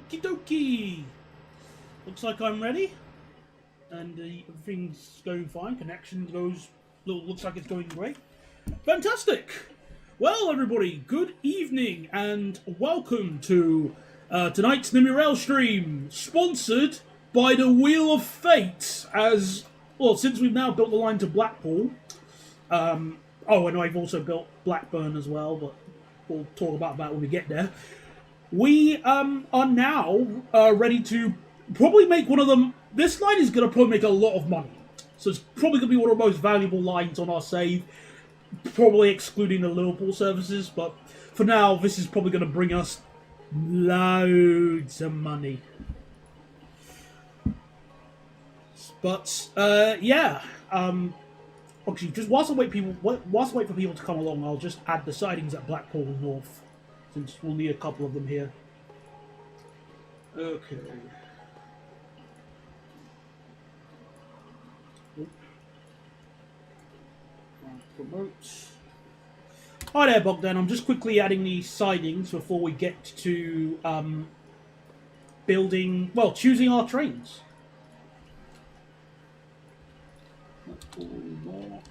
Okie dokie. Looks like I'm ready, and everything's going fine. Connection looks like it's going great. Fantastic. Well, everybody, good evening and welcome to tonight's Nimby Rail stream, sponsored by the Wheel of Fate. As well, since we've now built the line to Blackpool. And I've also built Blackburn as well, but we'll talk about that when we get there. We are now ready to probably make one of them. This line is going to probably make a lot of money. So it's probably going to be one of the most valuable lines on our save, probably excluding the Liverpool services. But for now, this is probably going to bring us loads of money. But, yeah. Actually, just whilst I wait for people to come along, I'll just add the sidings at Blackpool and Norf, since we'll need a couple of them here. Okay. Promote. Hi there, Bogdan. I'm just quickly adding these sidings before we get to choosing our trains. More.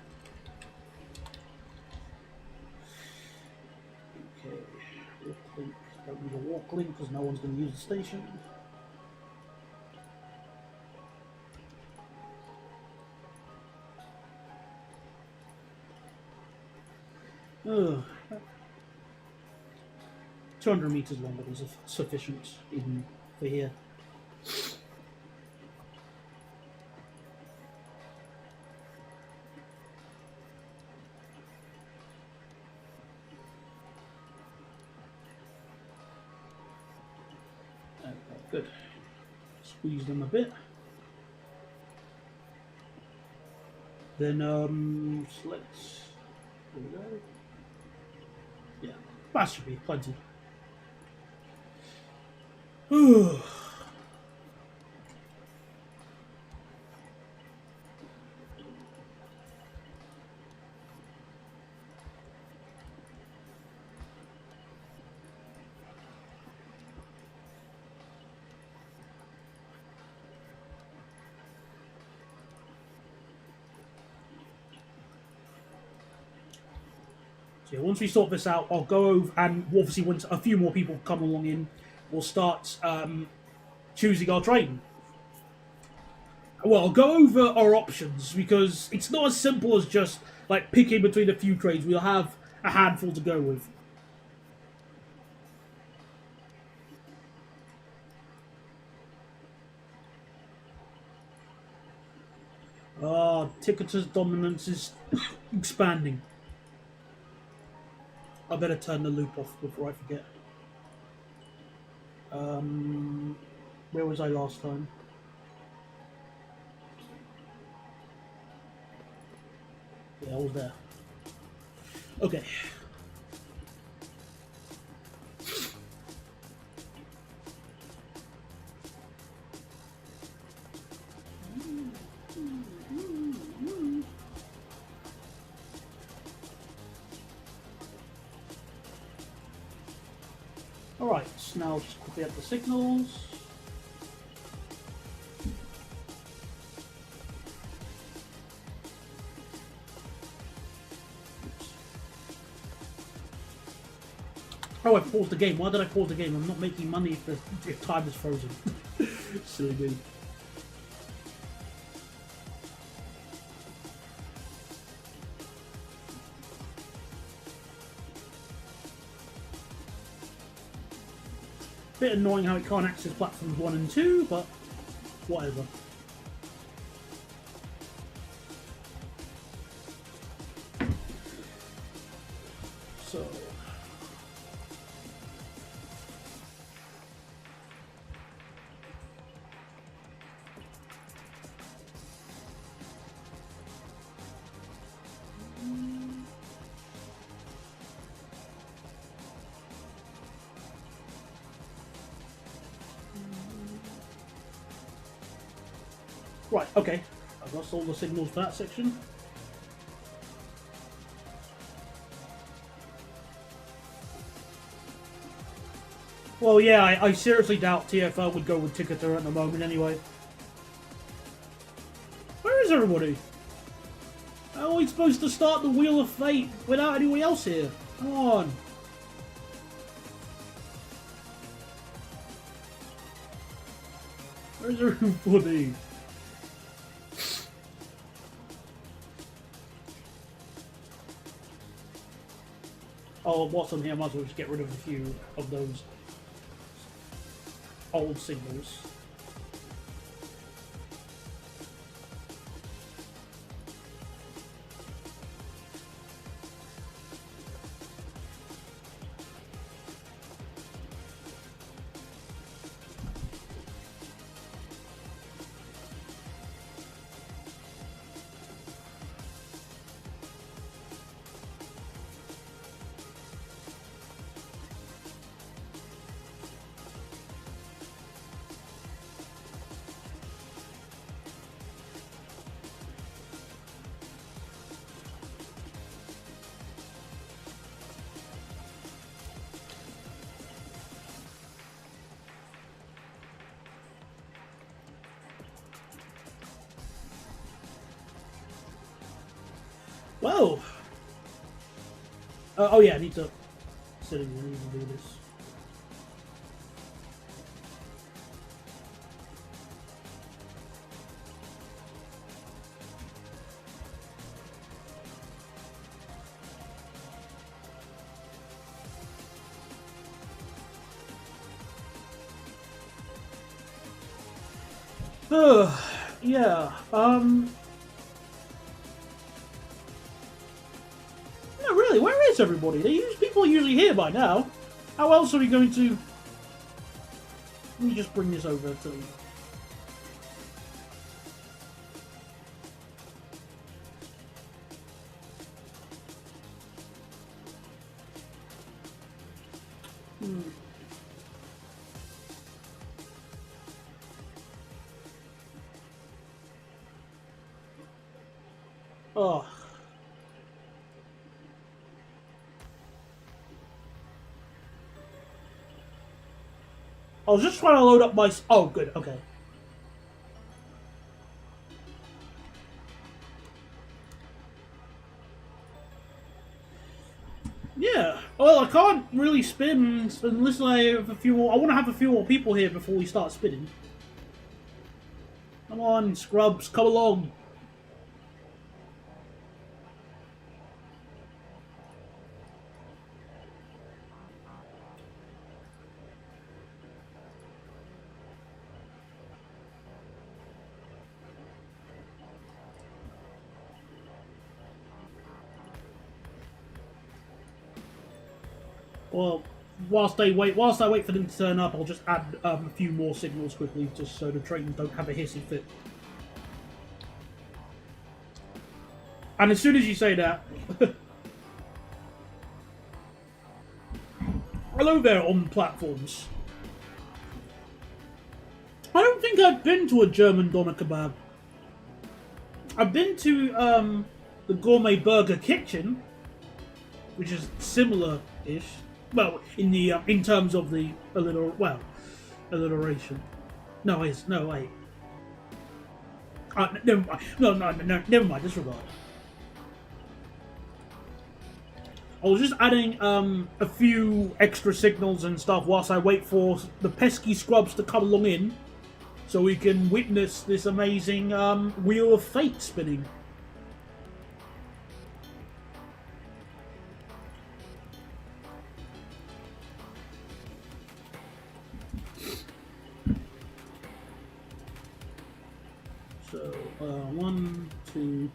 Okay, walk link. Don't need a walk link because no one's going to use the station. Oh, 200 meters longer is sufficient even for here. Good. Squeeze them a bit. Then let's. There we go. Yeah, that should be plenty. So yeah, once we sort this out, I'll go over, and obviously once a few more people come along in, we'll start choosing our train. Well, I'll go over our options, because it's not as simple as just like picking between a few trains. We'll have a handful to go with. Ticketer's dominance is expanding. I better turn the loop off before I forget. Where was I last time? Yeah, I was there. Okay. Alright, so now just quickly add the signals. Oh, I paused the game. Why did I pause the game? I'm not making money if time is frozen. Silly me. Bit annoying how it can't access platforms 1 and 2, but whatever. So. Right, okay. I've lost all the signals for that section. Well, yeah, I seriously doubt TFL would go with Ticketer at the moment anyway. Where is everybody? How are we supposed to start the Wheel of Fate without anyone else here? Come on. Where's everybody? Oh, what's on here? I might as well just get rid of a few of those old signals. Whoa! Oh yeah, I need to sit in and do this. Yeah, no, really, where is everybody? People are usually here by now. How else are we going to... Let me just bring this over to... Oh. I was just trying to load up my... Oh, good, okay. Yeah. Well, I can't really spin unless I have a few more... I want to have a few more people here before we start spinning. Come on, scrubs, come along. Well, whilst I wait for them to turn up, I'll just add a few more signals quickly, just so the trains don't have a hissy fit. And as soon as you say that, hello there on platforms. I don't think I've been to a German doner kebab. I've been to the Gourmet Burger Kitchen, which is similar-ish. Well, in terms of the alliteration. No, wait. Never mind. No, never mind. Disregard. I was just adding a few extra signals and stuff whilst I wait for the pesky scrubs to come along in, so we can witness this amazing Wheel of Fate spinning. So, 1, 2...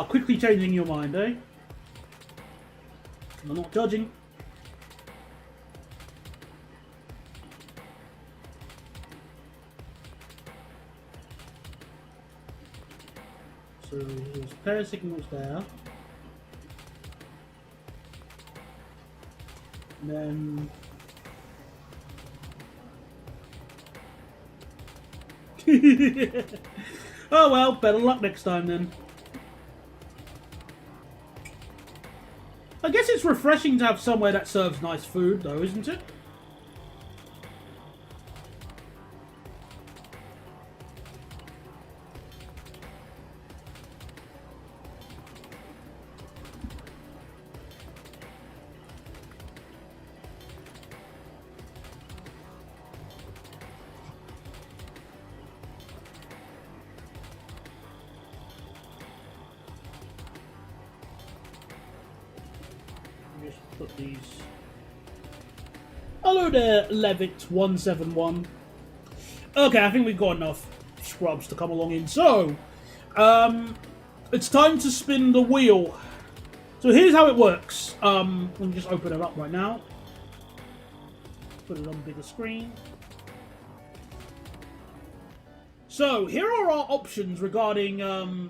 quickly changing your mind, eh? I'm not judging. So there's a pair of signals there. And then Oh well, better luck next time then. I guess it's refreshing to have somewhere that serves nice food, though, isn't it? Just put these. Hello there, Levitt171. Okay, I think we've got enough scrubs to come along in. So, it's time to spin the wheel. So here's how it works. Let me just open it up right now. Put it on bigger screen. So here are our options regarding our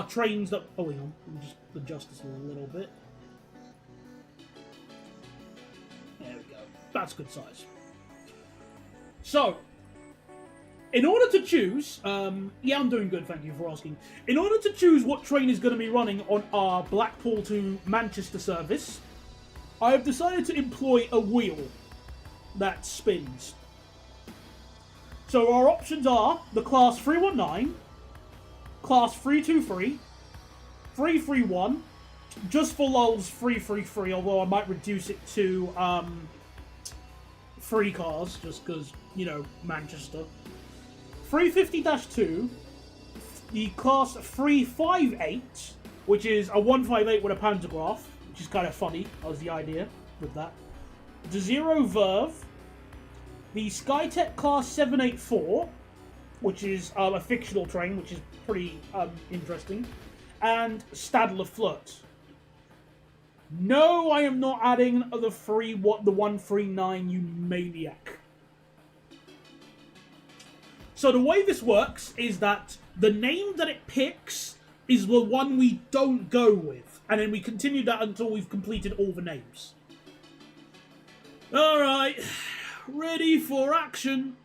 trains that. Oh, hang on. Let me just adjust this a little bit. There we go. That's good size. So, in order to choose, yeah, I'm doing good, thank you for asking. In order to choose what train is going to be running on our Blackpool to Manchester service, I have decided to employ a wheel that spins. So our options are the Class 319, Class 323, 331, just for lulz 333, although I might reduce it to 3 cars, just because, you know, Manchester. 350-2, the Class 358, which is a 158 with a pantograph, which is kind of funny, that was the idea with that. The Zero Verve, the Skytech Class 784, which is a fictional train, which is pretty interesting, and Stadler Flirt. No, I am not adding the 139, you maniac. So the way this works is that the name that it picks is the one we don't go with. And then we continue that until we've completed all the names. Alright, ready for action.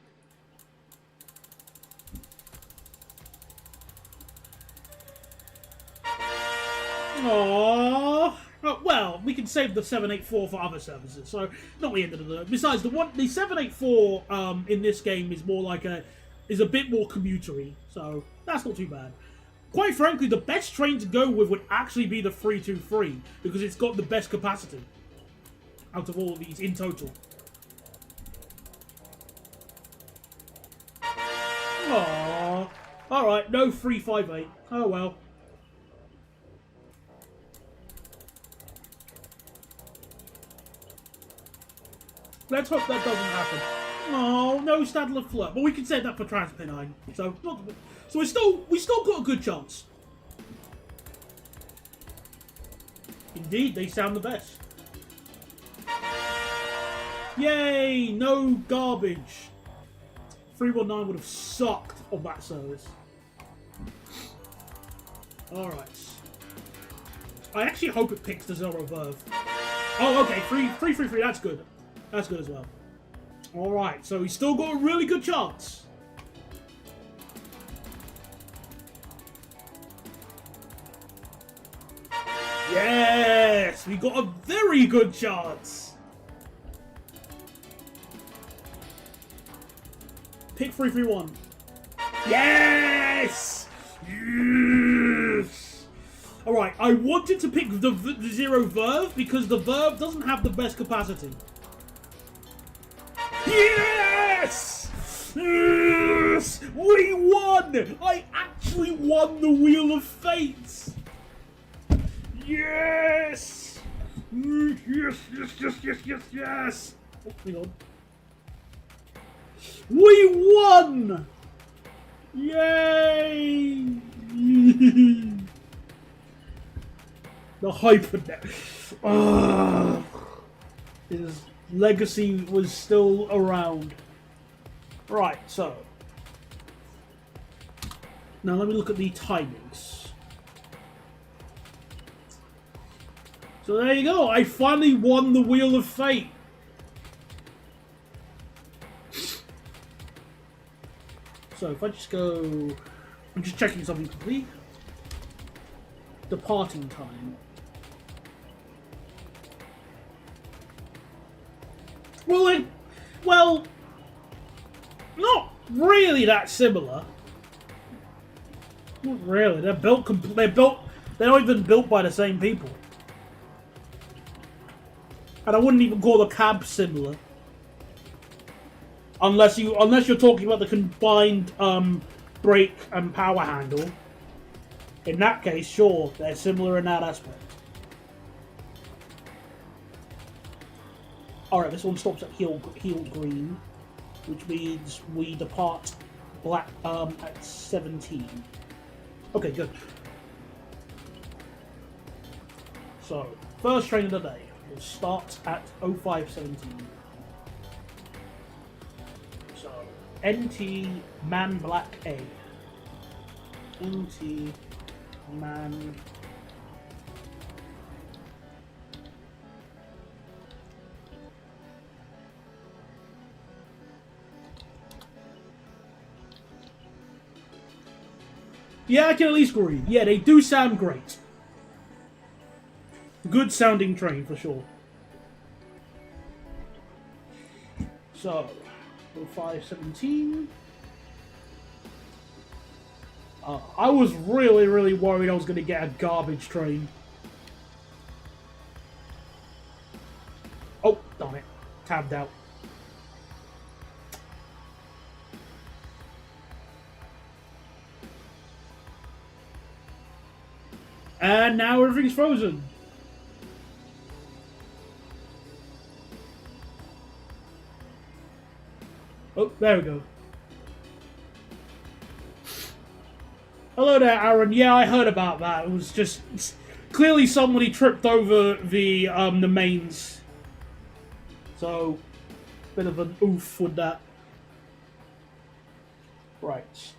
Aww. Oh, well, we can save the 784 for other services, so not the end of the. Besides, the 784 in this game is more like is a bit more commutery, so that's not too bad. Quite frankly, the best train to go with would actually be the 323 because it's got the best capacity out of all of these in total. Aww. All right, no 358. Oh well. Let's hope that doesn't happen. Oh, no Stadler Flirt. But we can save that for Transpennine. So we still got a good chance. Indeed, they sound the best. Yay! No garbage. 319 would have sucked on that service. Alright. I actually hope it picks the Zero Verve. Oh, okay. 333, that's good. That's good as well. Alright, so he's still got a really good chance. Yes! We got a very good chance. Pick 331. Yes! Yes! Alright, I wanted to pick the Zero Verve because the Verve doesn't have the best capacity. Yes! Yes! We won! I actually won the Wheel of Fate! Yes! Yes, yes, yes, yes, yes, yes! Oh, hang on. We won! Yay! The hypernet. His legacy was still around. Right, so. Now let me look at the timings. So there you go. I finally won the Wheel of Fate. So if I just go, I'm just checking something quickly. Departing time. Well, not really that similar. Not really. They're built. They're not even built by the same people. And I wouldn't even call the cab similar. Unless you're talking about the combined brake and power handle. In that case, sure, they're similar in that aspect. Alright, this one stops at heel green, which means we depart black at 17. Okay, good. So, first train of the day will start at 0517. So, NT Man Black A. NT Man. Yeah, I can at least agree. Yeah, they do sound great. Good sounding train for sure. So, 0517. I was really worried I was going to get a garbage train. Oh, darn it. Tabbed out. And now everything's frozen. Oh, there we go. Hello there, Aaron. Yeah, I heard about that. It was just clearly somebody tripped over the mains. So, bit of an oof with that. Right.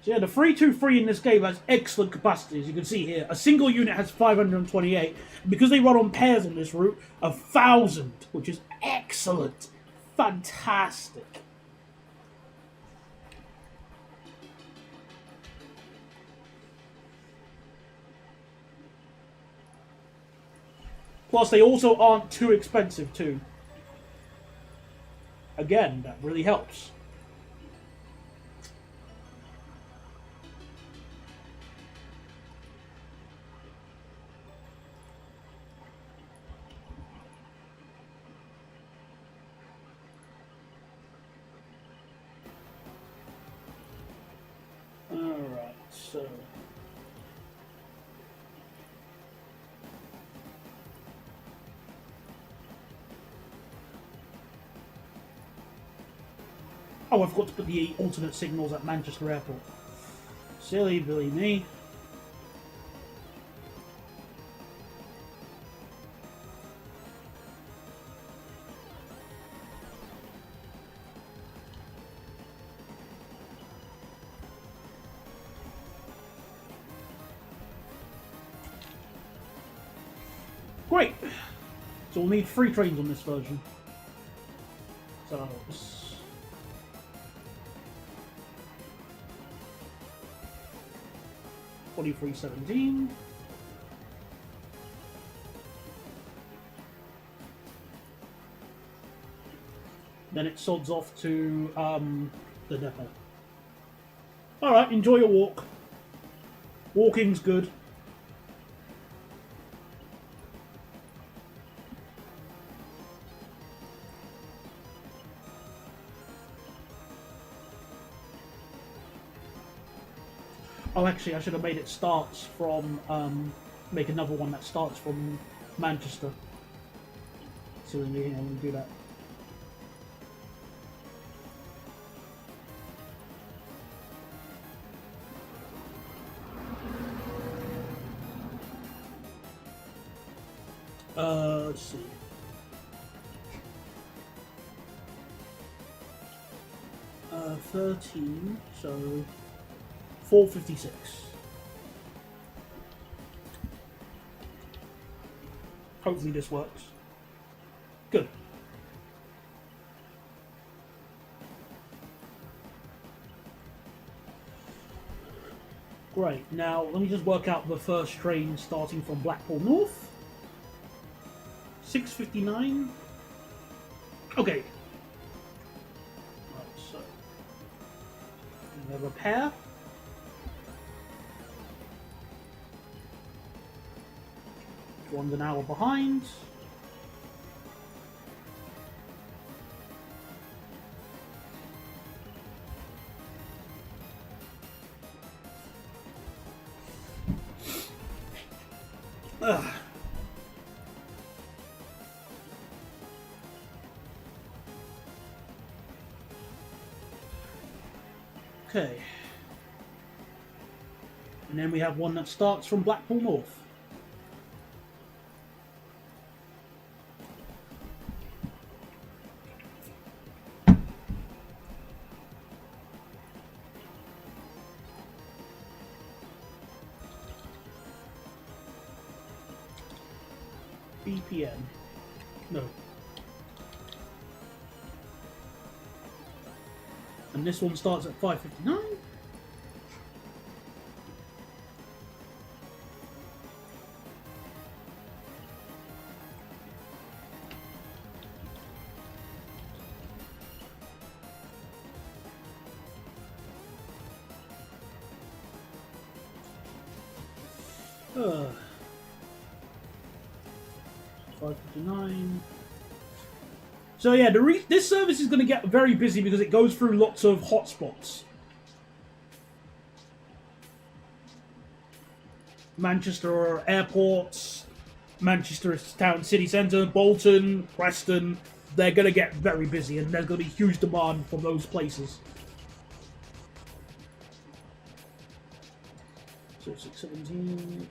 So yeah, the 323 in this game has excellent capacity, as you can see here. A single unit has 528. Because they run on pairs on this route, 1,000, which is excellent. Fantastic. Plus, they also aren't too expensive, too. Again, that really helps. Alright, so... Oh, I forgot to put the alternate signals at Manchester Airport. Silly Billy me. Great! So we'll need 3 trains on this version. So... 4317. Then it sods off to the depot. Alright, enjoy your walk. Walking's good. Oh, actually, I should have made it starts from, make another one that starts from Manchester. So then I'm going to do that. Let's see. Uh, 13, so 456. Hopefully this works. Good. Great. Now, let me just work out the first train starting from Blackpool North. 6:59. Okay. Right, so we have a pair. One's an hour behind. Ugh. Okay. And then we have one that starts from Blackpool North. BPM. No. And this one starts at 5:59. Uh, 5:59. So yeah, this service is going to get very busy because it goes through lots of hotspots. Manchester airports, Manchester town city centre, Bolton, Preston. They're going to get very busy, and there's going to be huge demand from those places. So 6:17.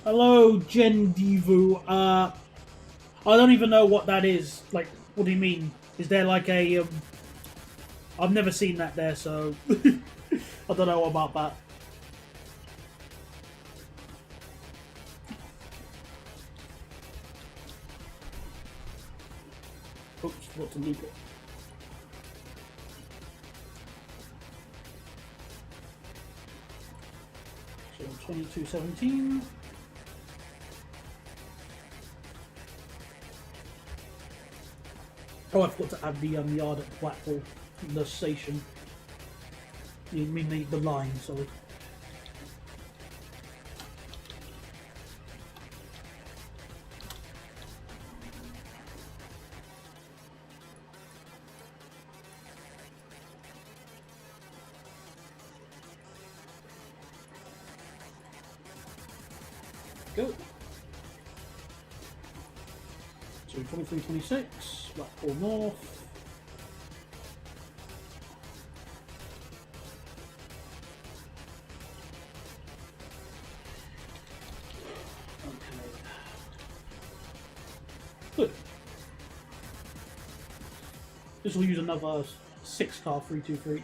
Hello, Gendivu. I don't even know what that is. Like, what do you mean? Is there like a... I've never seen that there, so... I don't know about that. Oops, forgot to leave it. So 22:17. Oh, I forgot to add the yard at Blackpool, the station. You mean the line, sorry. Go. So 23:26, Blackpool North. Good. This will use another 6-car 323.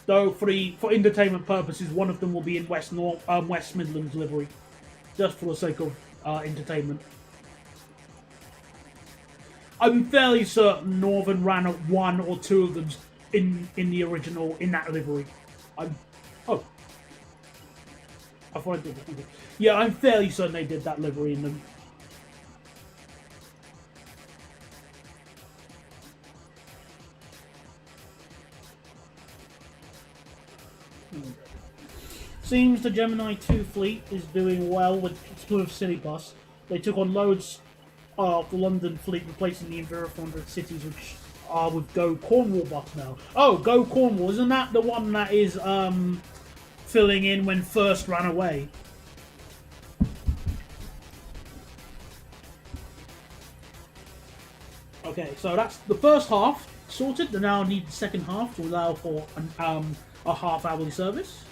Though for entertainment purposes, one of them will be in West Midlands livery, just for the sake of entertainment. I'm fairly certain Northern ran one or two of them in the original in that livery. I thought I did that. Yeah, I'm fairly certain they did that livery in them. Seems the Gemini 2 fleet is doing well with Plymouth City Bus. They took on loads of the London fleet, replacing the Enviro 400 cities, which are with Go Cornwall bus now. Oh, Go Cornwall, isn't that the one that is filling in when First ran away? Okay, so that's the first half sorted. They now need the second half to allow for a half-hourly service.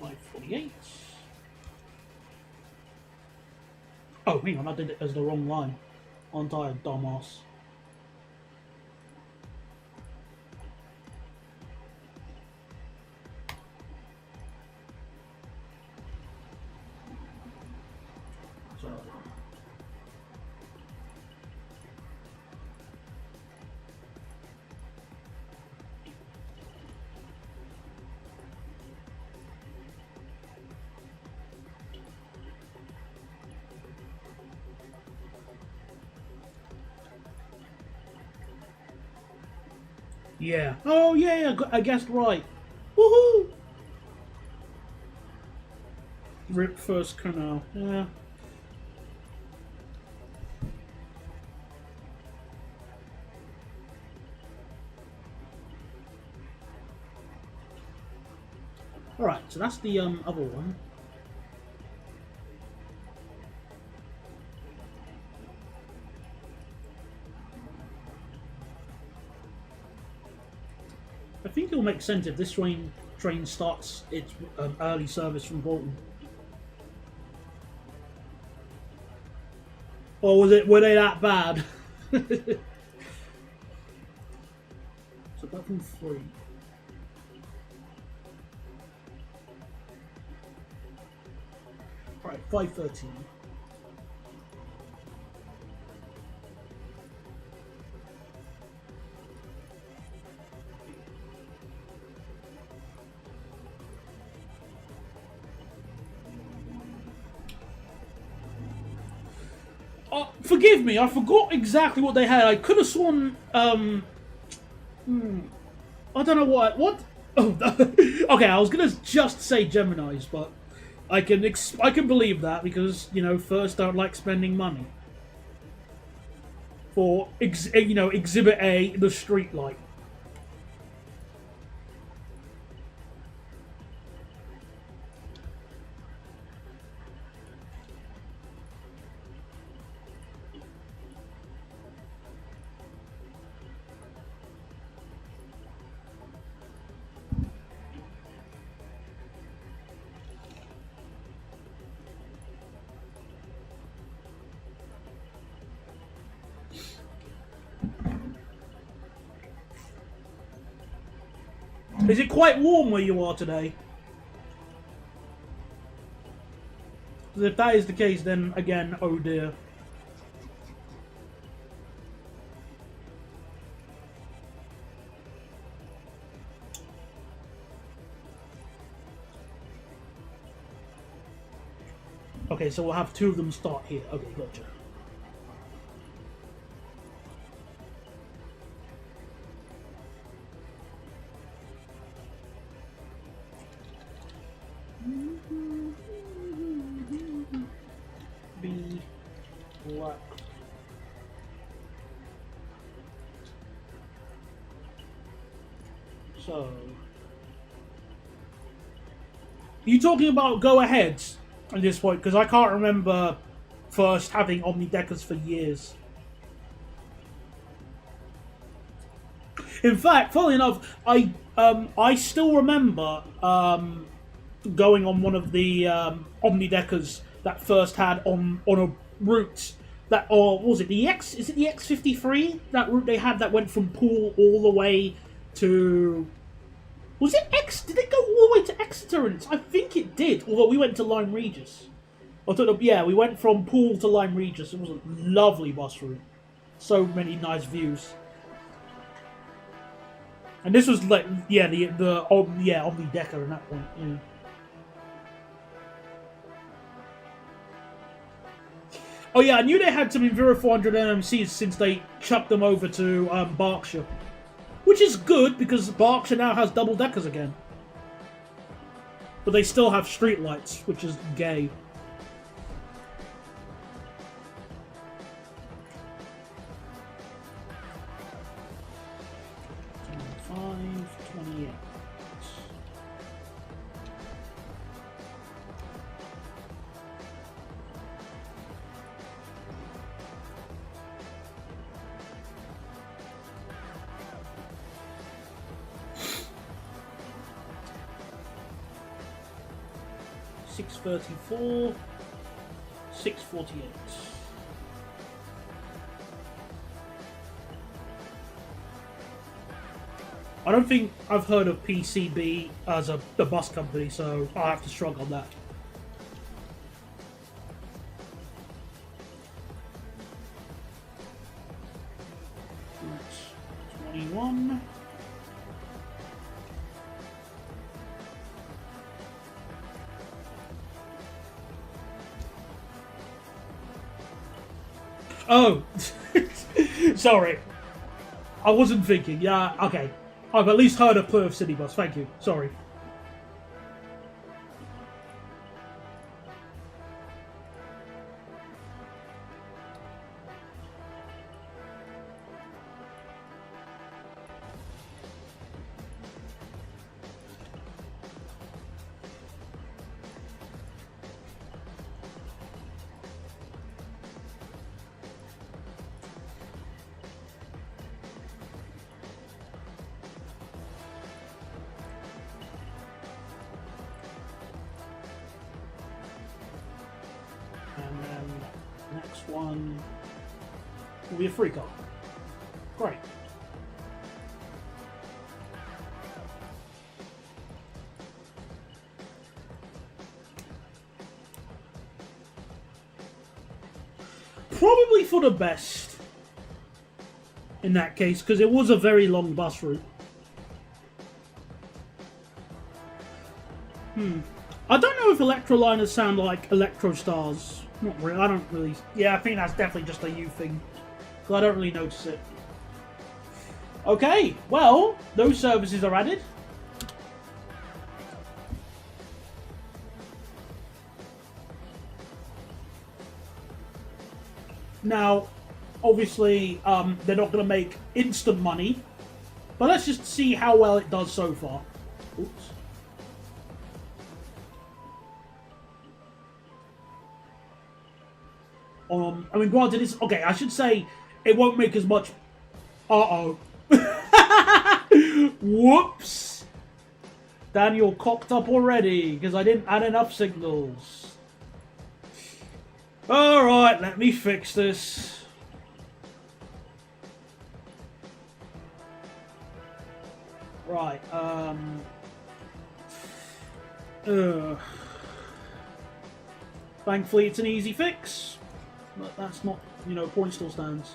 548. Oh, hang on, I did it as the wrong line. Aren't I a dumbass? Sorry. Yeah. Oh, yeah, I guessed right. Woohoo! Rip first canal. Yeah. Alright, so that's the other one. I think it'll make sense if this train starts its early service from Bolton. Or were they that bad? So Blackpool 3. Right, 513. Forgive me, I forgot exactly what they had. I could have sworn. I don't know what. Oh, okay. I was gonna just say Gemini's, but I can believe that because first don't like spending money for Exhibit A, the street light. Is it quite warm where you are today? If that is the case, then again, oh dear. Okay, so we'll have two of them start here. Okay, gotcha. B black. So, are you talking about go aheads at this point? Because I can't remember first having omnideckers for years. In fact, funnily enough, I still remember going on one of the omnideckers that first had on a route that, or was it the X? Is it the X53? That route they had that went from Poole all the way to. Was it X? Did it go all the way to Exeter? I think it did. Although we went to Lyme Regis. Yeah, we went from Poole to Lyme Regis. It was a lovely bus route. So many nice views. And this was like, yeah, Omni Decker at that point. Yeah. Oh yeah, I knew they had some Enviro 400 NMCs since they chucked them over to Berkshire. Which is good, because Berkshire now has double deckers again. But they still have street lights, which is gay. 634, 648. I don't think I've heard of PCB as a bus company, so I'll have to shrug on that. That's 21. Oh, sorry. I wasn't thinking. Yeah, okay. I've at least heard of Perth City Bus. Thank you. Sorry. And then next one will be a free car. Great. Probably for the best in that case, because it was a very long bus route. I don't know if Electroliners sound like Electro Stars. Not really. I don't really. Yeah, I think that's definitely just a you thing. Because I don't really notice it. Okay, well, those services are added. Now, obviously, they're not going to make instant money. But let's just see how well it does so far. Oops. I mean, granted, it's okay. I should say it won't make as much. Uh-oh. Whoops. Daniel cocked up already because I didn't add enough signals. Alright, let me fix this. Right, thankfully it's an easy fix. But that's not, you know, point still stands.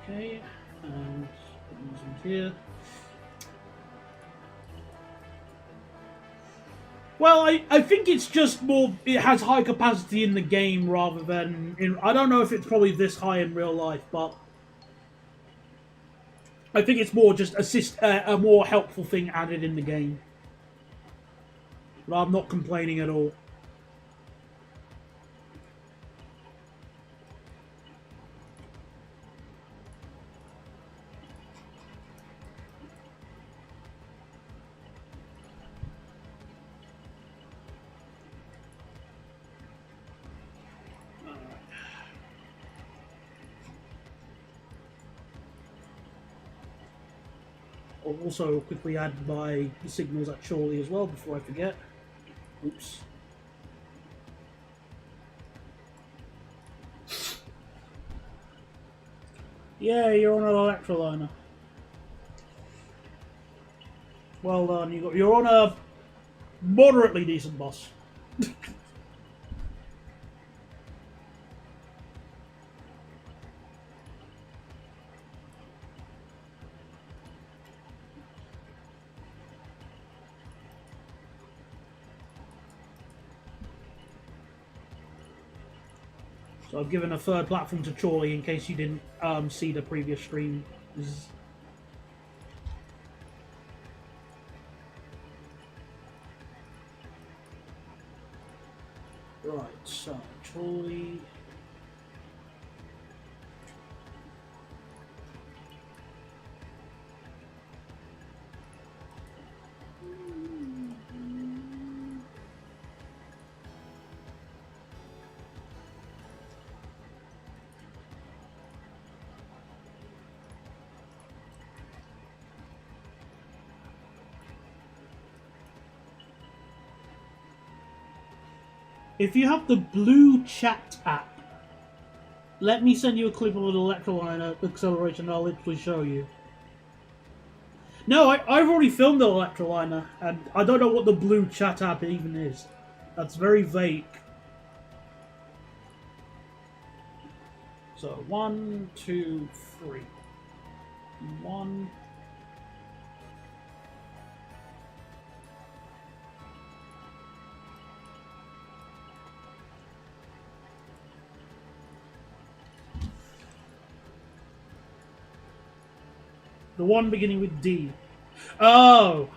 Okay, and put these in here. Well, I think it's just more. It has high capacity in the game rather than in. I don't know if it's probably this high in real life, but I think it's more just a more helpful thing added in the game. But I'm not complaining at all. I'll also quickly add my signals at Chorley as well before I forget. Oops. Yeah, you're on an Electroliner. Well done. You're on a moderately decent bus. So I've given a third platform to Chorley in case you didn't see the previous stream. Right, so Chorley. If you have the blue chat app, let me send you a clip of an electroliner acceleration and I'll literally show you. No, I've already filmed the electroliner, and I don't know what the blue chat app even is. That's very vague. So, 1, 2, 3. 1. The one beginning with D. Oh,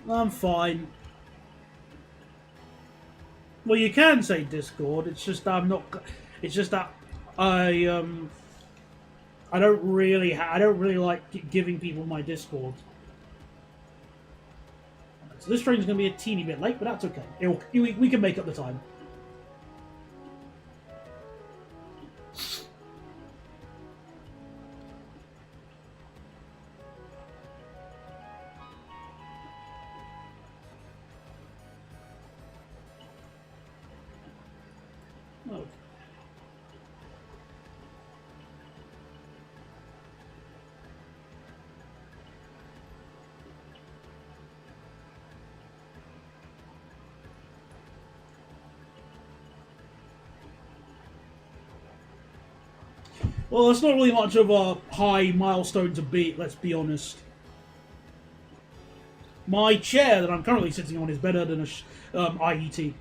I'm fine. Well, you can say Discord. It's just that I'm not. It's just that I don't really. I don't really like giving people my Discord. So this train's going to be a teeny bit late, but that's okay. We can make up the time. Oh. Well, it's not really much of a high milestone to beat, let's be honest. My chair that I'm currently sitting on is better than a IET.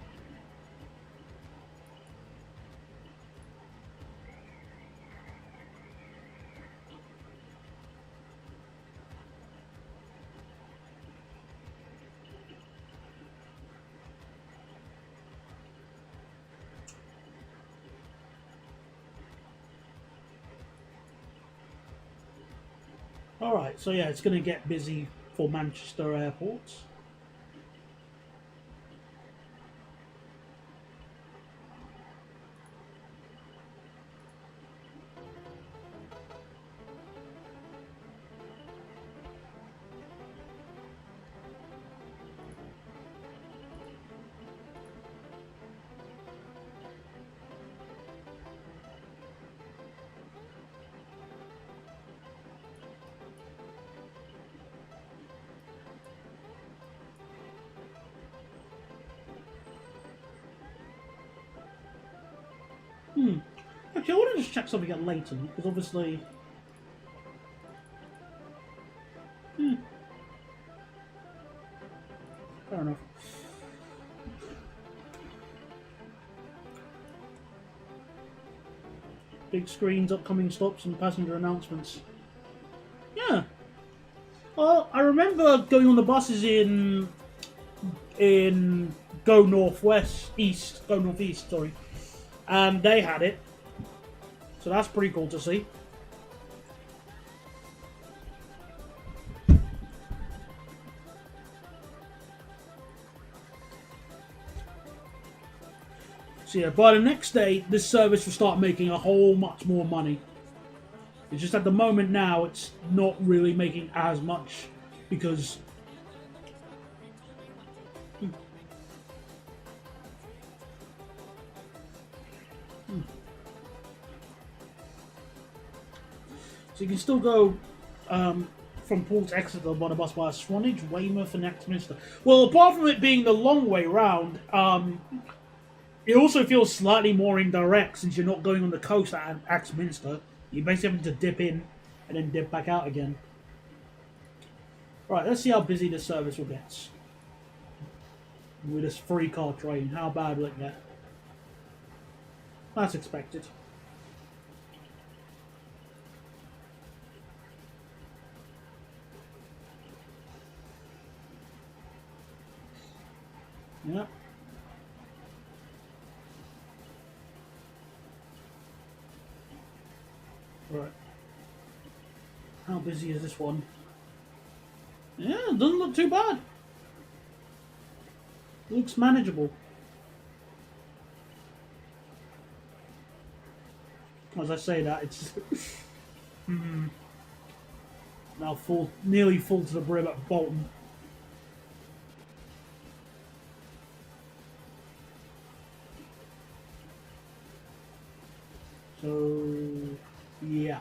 Alright, so yeah, it's going to get busy for Manchester Airport. Actually, I want to just check something at Leighton, because obviously... Fair enough. Big screens, upcoming stops, and passenger announcements. Yeah. Well, I remember going on the buses in Go Northeast, sorry. And they had it. So that's pretty cool to see. So yeah, by the next day, this service will start making a whole much more money. It's just at the moment now, it's not really making as much because... So you can still go from Poole to Exeter by the bus via Swanage, Weymouth and Axminster. Well, apart from it being the long way round, it also feels slightly more indirect since you're not going on the coast at Axminster. You're basically having to dip in and then dip back out again. Right, let's see how busy this service will get. With this free car train, how bad will it get? That's expected. Yeah. Right. How busy is this one? Yeah, it doesn't look too bad. It looks manageable. As I say that, it's... Now nearly full to the brim at the bottom. So, yeah.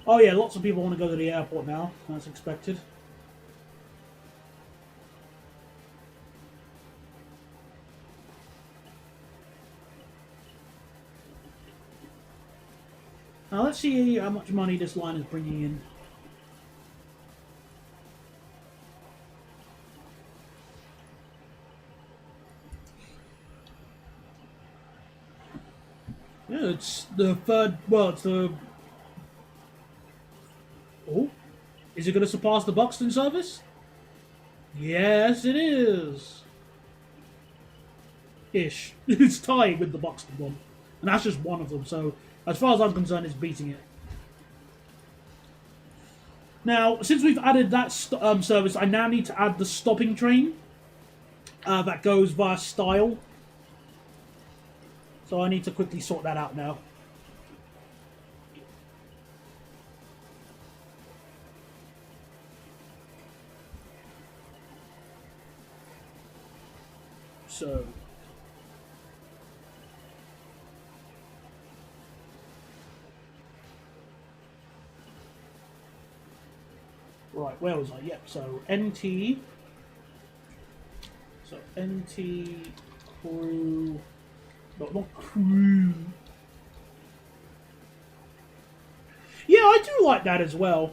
Oh yeah, lots of people want to go to the airport now. That's expected. Now let's see how much money this line is bringing in. Yeah, it's the third. Well, it's the. Oh, is it going to surpass the Buxton service? Yes, it is. Ish. It's tied with the Buxton one, and that's just one of them. So, as far as I'm concerned, it's beating it. Now, since we've added that service, I now need to add the stopping train that goes via Style. So I need to quickly sort that out now. So... Right, where was I? Yep, so NT... So NT crew... Not crew... Yeah, I do like that as well.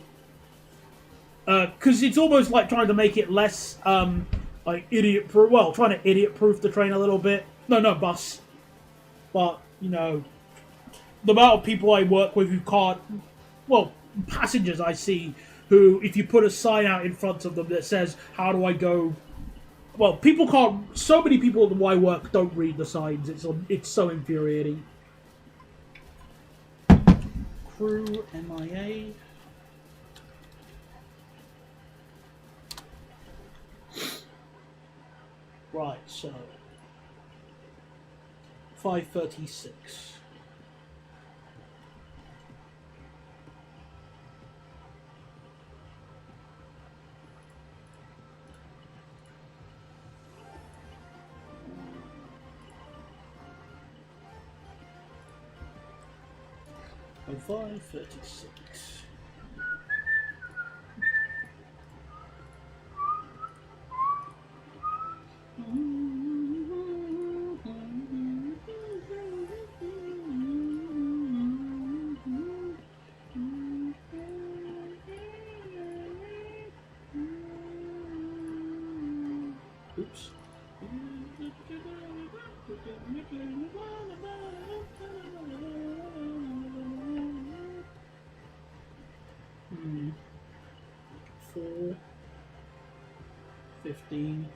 Because it's almost like trying to make it less, like, idiot-proof... Well, trying to idiot-proof the train a little bit. No, bus. But, you know... The amount of people I work with who can't... Well, passengers I see who, if you put a sign out in front of them that says, how do I go... Well, people can't... So many people at my work don't read the signs. It's so infuriating. Crew, MIA... Right, so... 5:36. Oh, 5:36. Oops. Hmm. 4, 15.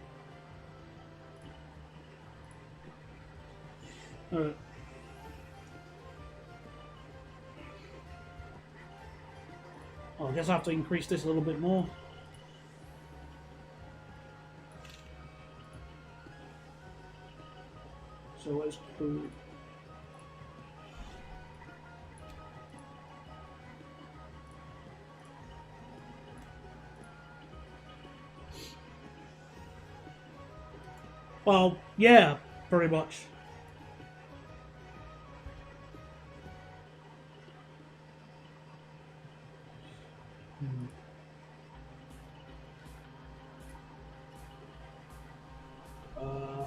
Alright. Oh, I guess I have to increase this a little bit more. So let's do... Well, yeah, pretty much. Uh,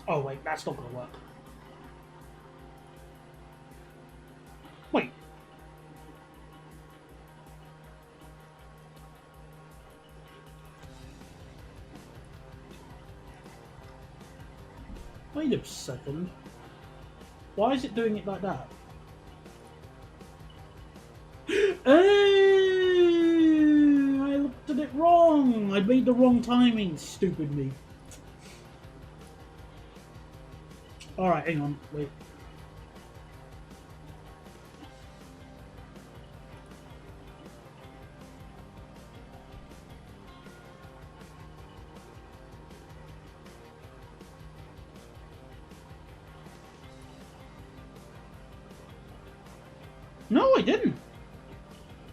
oh wait, that's not gonna work. Wait. Wait a second. Why is it doing it like that? I looked at it wrong. I made the wrong timing. Stupid me. Alright, hang on. Wait. No, I didn't.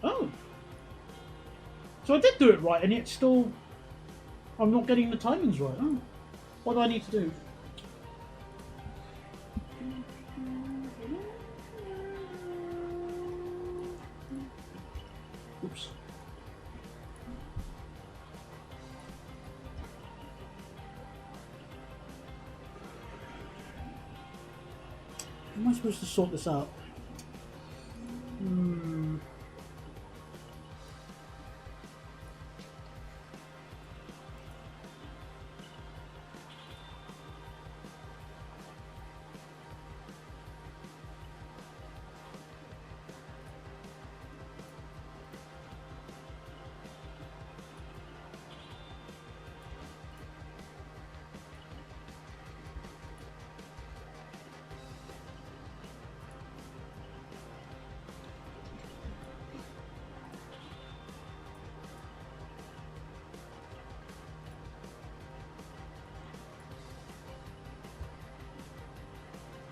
Oh. So I did do it right, and yet still I'm not getting the timings right. Oh. What do I need to do? Oops. How am I supposed to sort this out?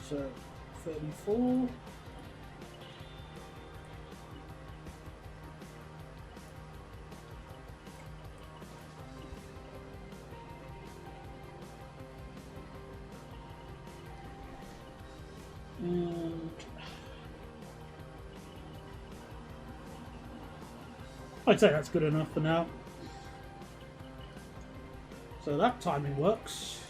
So 34. And I'd say that's good enough for now. So that timing works.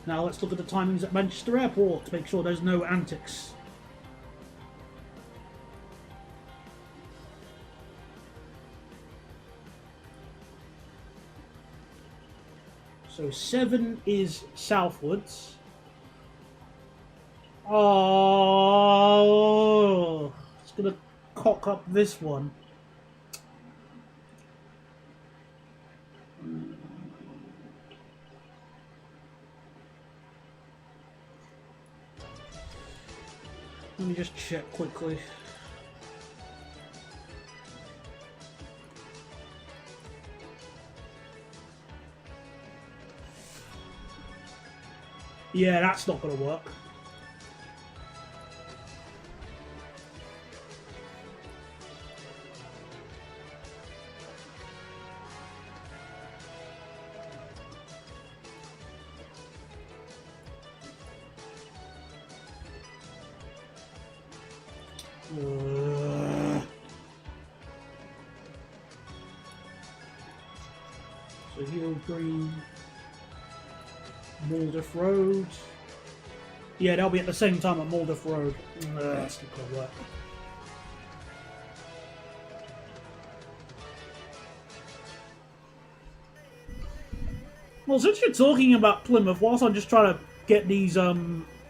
Now let's look at the timings at Manchester Airport to make sure there's no antics. So 7 is southwards. Oh, it's gonna cock up this one. Let me just check quickly. Yeah, that's not going to work. So Hill Green, Maldiff Road. Yeah, they'll be at the same time at Maldiff Road. That's not going to work. Well, since you're talking about Plymouth, whilst I'm just trying to get these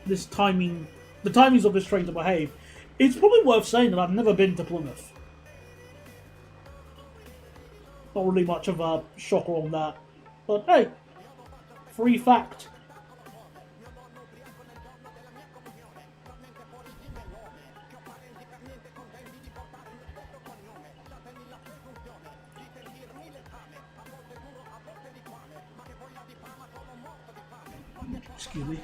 this timing, the timings of this train to behave, it's probably worth saying that I've never been to Plymouth. Not really much of a shocker on that, but hey, free fact. Excuse me.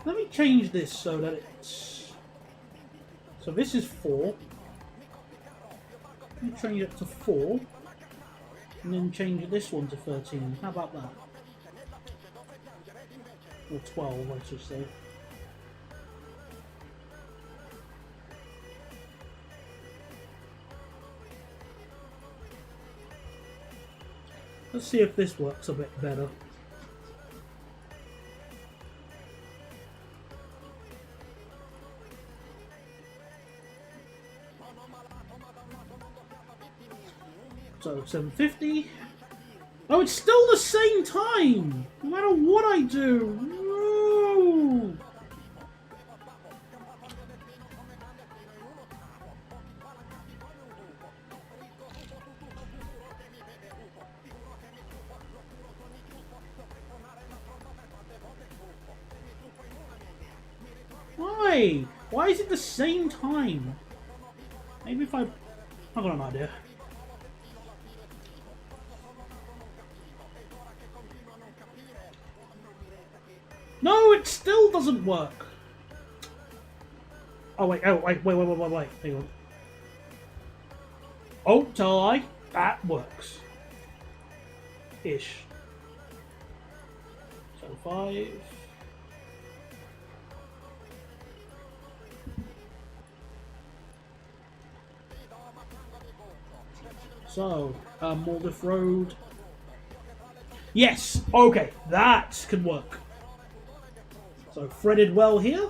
Let me change this so that it's... So this is 4. Let me change it to 4. And then change this one to 13. How about that? Or 12, I should say. Let's see if this works a bit better. So 7:50. Oh, it's still the same time, no matter what I do. No. Why? Why is it the same time? Maybe if I've got an idea. No, it still doesn't work. Oh wait, wait. Hang on. Oh, tell I. That works. Ish. So 5. So, Maldiff Road. Yes! Okay, that can work. So, threaded well here.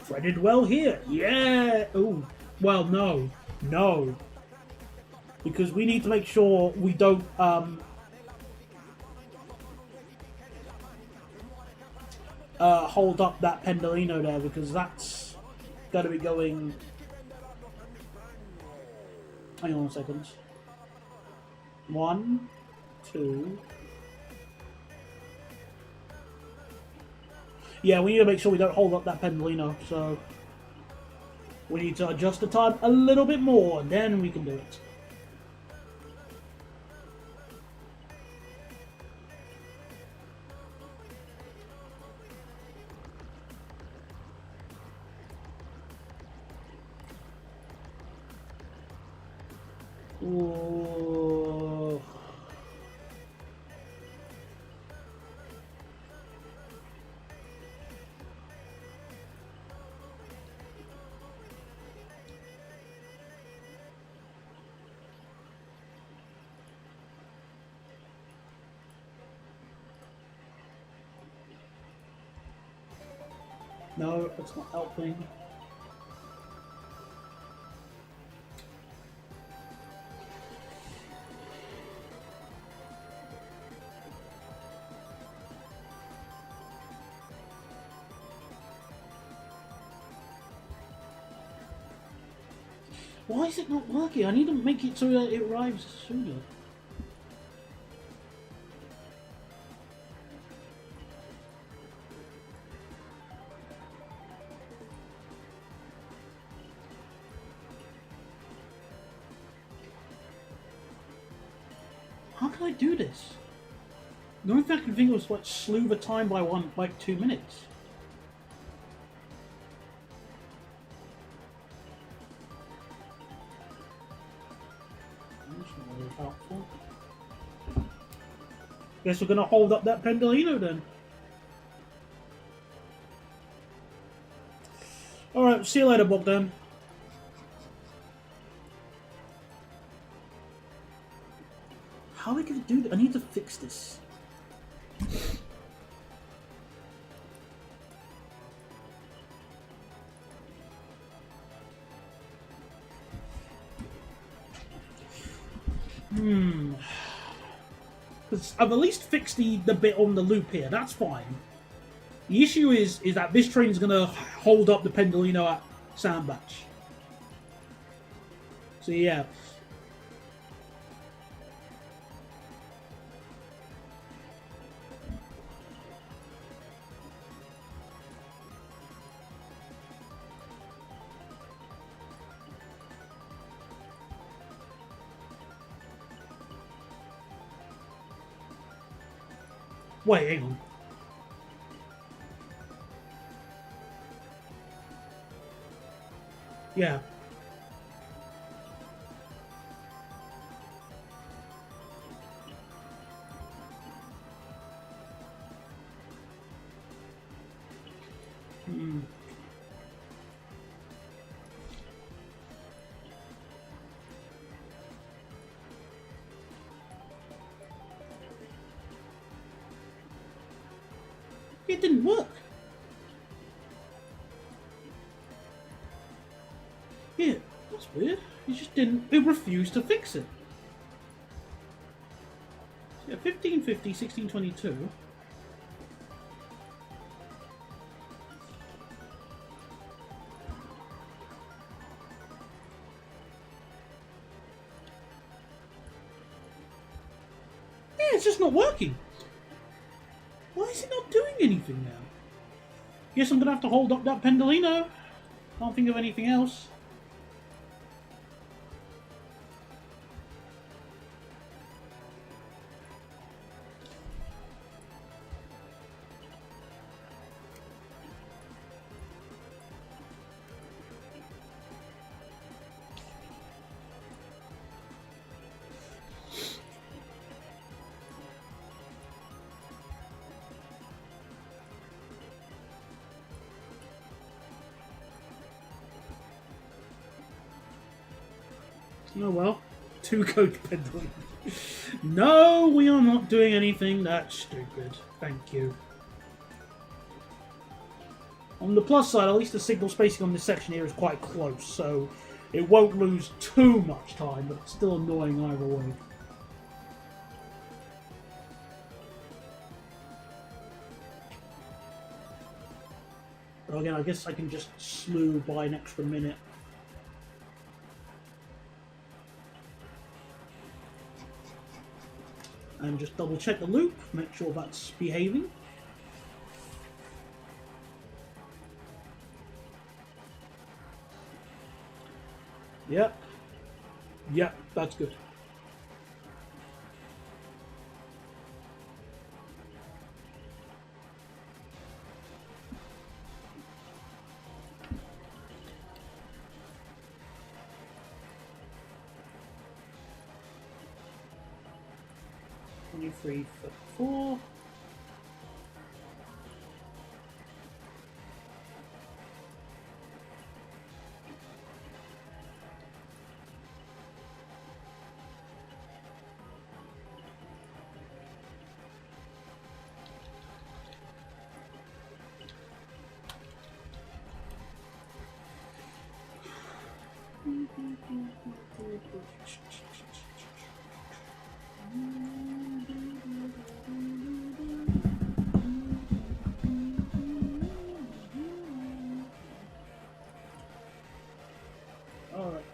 Threaded well here. Yeah! Ooh. Well, no. No. Because we need to make sure we don't, hold up that Pendolino there, because that's going to be going... Hang on a second. 1, 2... Yeah, we need to make sure we don't hold up that Pendolino, so... We need to adjust the time a little bit more, and then we can do it. Ooh. No, that's not helping. Why is it not working? I need to make it so that it arrives sooner. How can I do this? The only thing I can think of was like slew the time by 2 minutes. Helpful. Guess we're gonna hold up that Pendolino then. Alright, see you later, Bogdan. How are we gonna do that? I need to fix this. Because I've at least fixed the bit on the loop here. That's fine. The issue is that this train's gonna hold up the Pendolino at Sandbatch. So yeah. Wait, hang on. Yeah. It didn't work. Yeah, that's weird. It just didn't. It refused to fix it. Yeah, 1550, 1622. is this not working? Why is it not doing anything now? Guess I'm gonna have to hold up that pendolino. Can't think of anything else. Oh well, 2 coach pendulum. No, we are not doing anything that stupid. Thank you. On the plus side, at least the signal spacing on this section here is quite close, so it won't lose too much time, but it's still annoying either way. But again, I guess I can just slew by an extra minute. And just double check the loop, make sure that's behaving. Yep. Yep, that's good. Three, 4. Alright.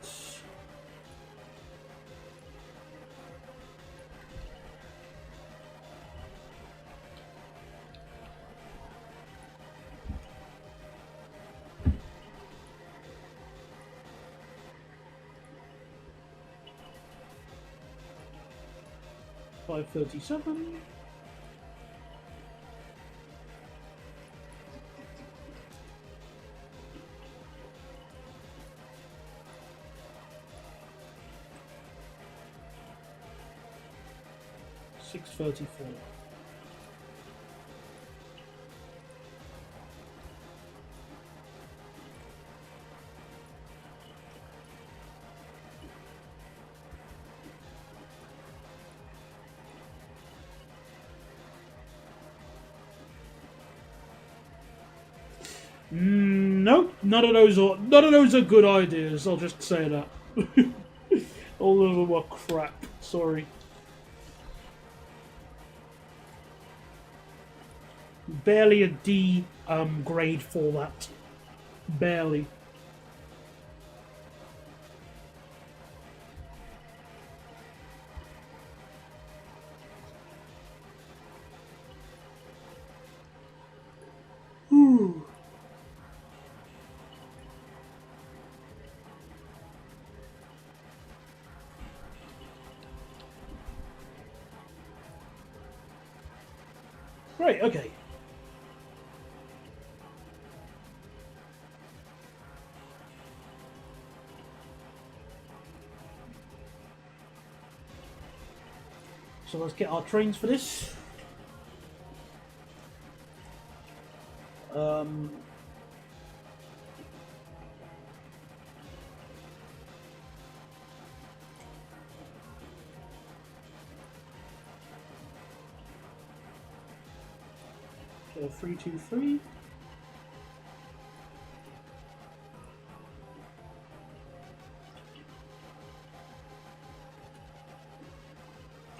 $5.37. $6.34. Nope, none of those are good ideas. I'll just say that. All of them are crap. Sorry. Barely a D grade for that. Barely. Ooh. Right, okay. So let's get our trains for this. So 323.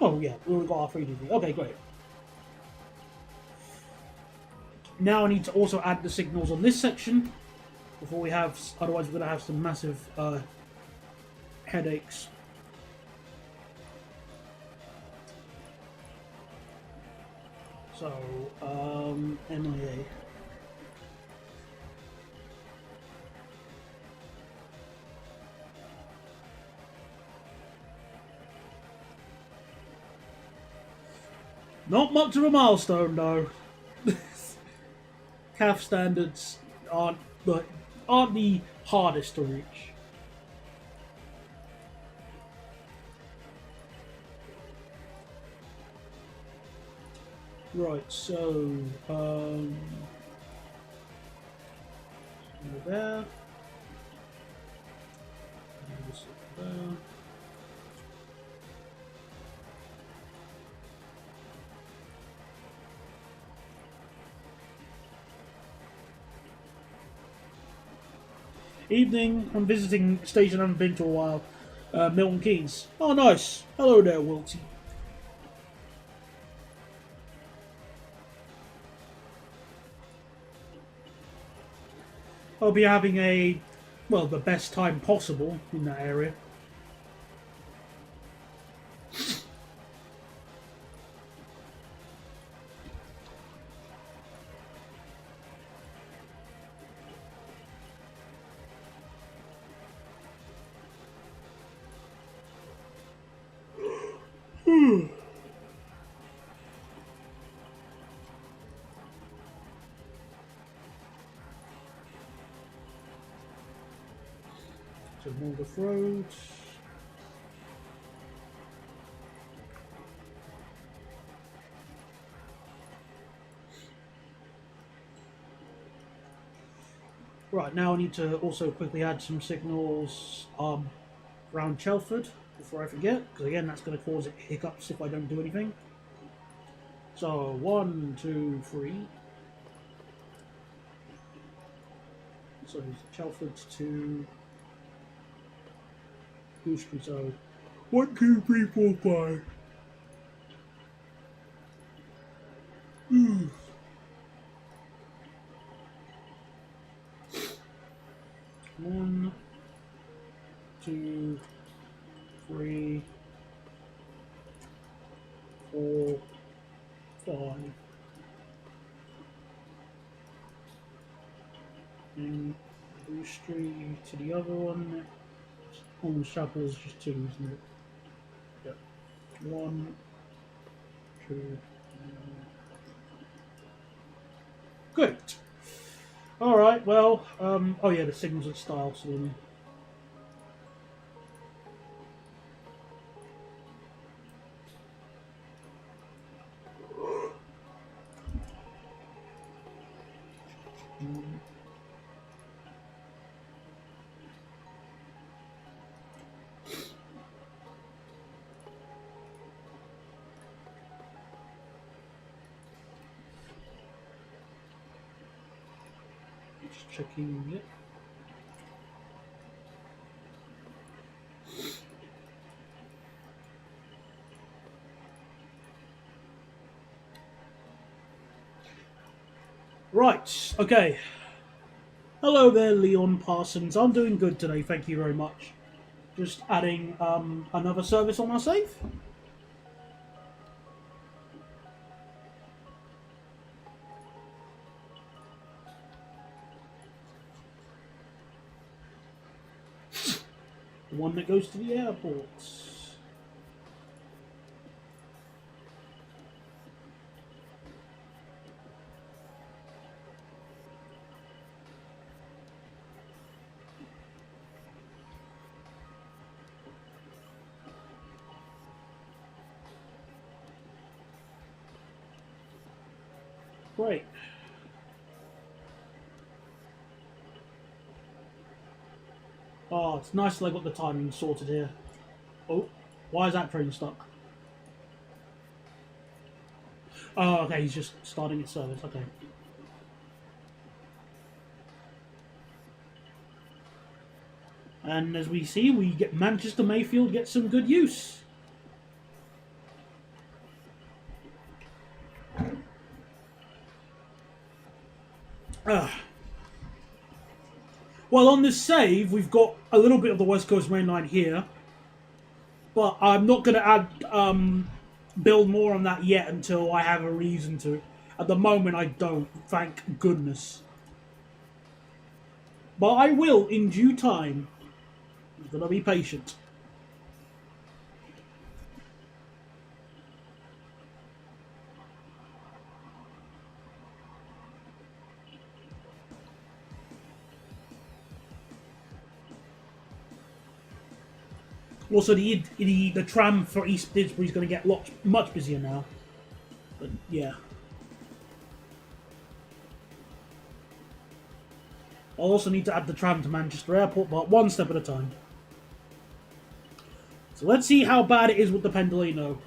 Oh yeah, we've got our 323. Okay, great. Now I need to also add the signals on this section before we have, otherwise we're going to have some massive headaches. So, MIA. Not much of a milestone, though. CAF standards aren't aren't the hardest to reach. Right, so there. There. Evening, I'm visiting a station I haven't been to a while. Milton Keynes. Oh, nice. Hello there, Wilty. I'll be having the best time possible in that area. So North Road. Right, now I need to also quickly add some signals around Chelford before I forget, because again that's going to cause hiccups if I don't do anything. So 1, 2, 3. So Chelford to Gooseberry. So 1, 2, 3, 4, 5. One, two, three, 4, 5. And Gooseberry to the other one. Almost Chapel is just 2, isn't it? Yep. 1, 2. Good. All right. Well. Oh yeah, the signals at style. So. Just checking it. Right, okay. Hello there, Leon Parsons. I'm doing good today, thank you very much. Just adding another service on our save. The one that goes to the airport. Great. Oh, it's nice that I got the timing sorted here. Oh, why is that train stuck? Oh, okay, he's just starting its service, okay. And as we see, we get Manchester Mayfield get some good use. Well, on this save, we've got a little bit of the West Coast Main Line here, but I'm not going to add build more on that yet until I have a reason to. At the moment, I don't. Thank goodness. But I will in due time. I'm gonna be patient. Also, the tram for East Didsbury is going to get much busier now. But yeah. I'll also need to add the tram to Manchester Airport, but one step at a time. So let's see how bad it is with the Pendolino.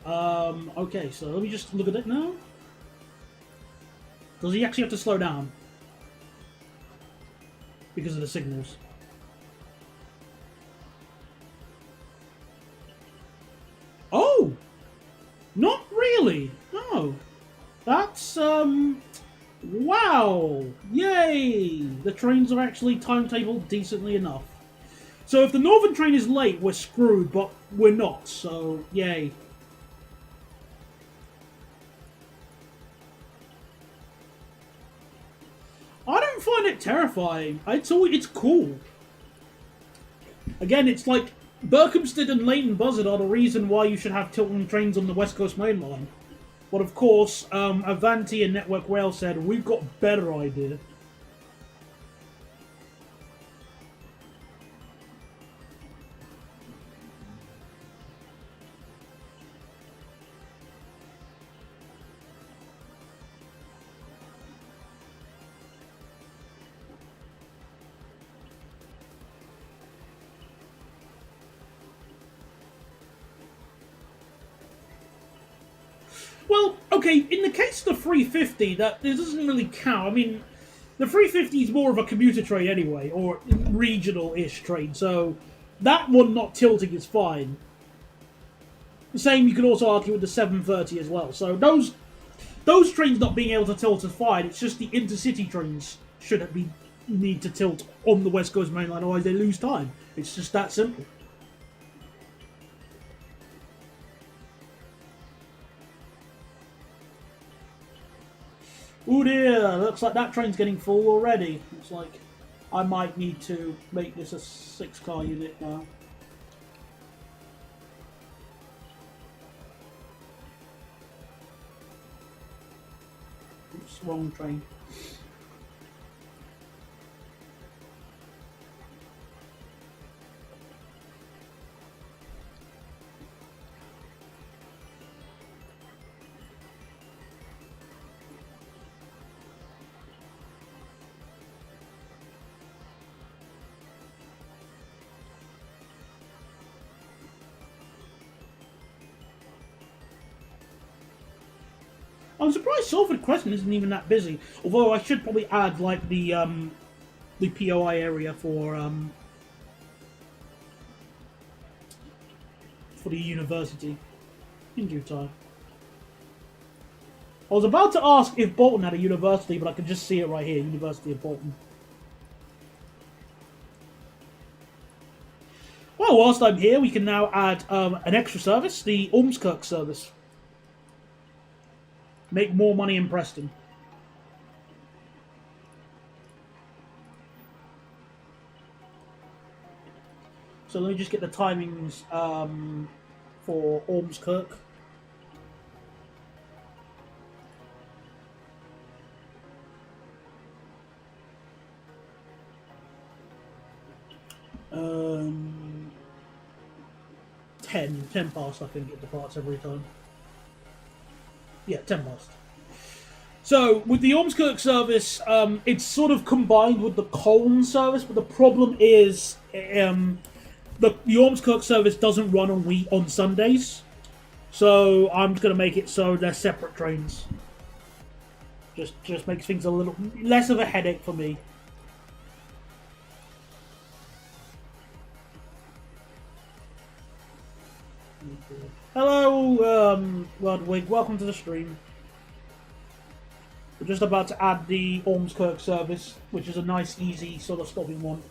Okay, so let me just look at it now. Does he actually have to slow down? Because of the signals. Oh! Not really! No. That's, wow! Yay! The trains are actually timetabled decently enough. So if the Northern train is late, we're screwed, but we're not, so yay. I don't find it terrifying. It's cool. Again, it's like Berkhamsted and Leighton Buzzard are the reason why you should have Tilton trains on the West Coast Main Line. But of course, Avanti and Network Rail said, we've got better idea. Well, okay, in the case of the 350, that doesn't really count. I mean, the 350 is more of a commuter train anyway, or regional-ish train, so that one not tilting is fine. The same you could also argue with the 730 as well. So those trains not being able to tilt is fine. It's just the intercity trains shouldn't need to tilt on the West Coast Main Line, otherwise they lose time. It's just that simple. Oh dear, looks like that train's getting full already. Looks like I might need to make this a 6-car unit now. Oops, wrong train. I'm surprised Salford Crescent isn't even that busy. Although I should probably add like the POI area for the university in due time. I was about to ask if Bolton had a university, but I could just see it right here, University of Bolton. Well, whilst I'm here, we can now add an extra service, the Ormskirk service. Make more money in Preston. So let me just get the timings for Ormskirk. Um, 10 past, I think it departs every time. Yeah, 10 past. So, with the Ormskirk service, it's sort of combined with the Colne service, but the problem is the Ormskirk service doesn't run on Sundays. So, I'm just going to make it so they're separate trains. Just makes things a little less of a headache for me. Hello, Ludwig. Welcome to the stream. We're just about to add the Ormskirk service, which is a nice, easy sort of stopping one.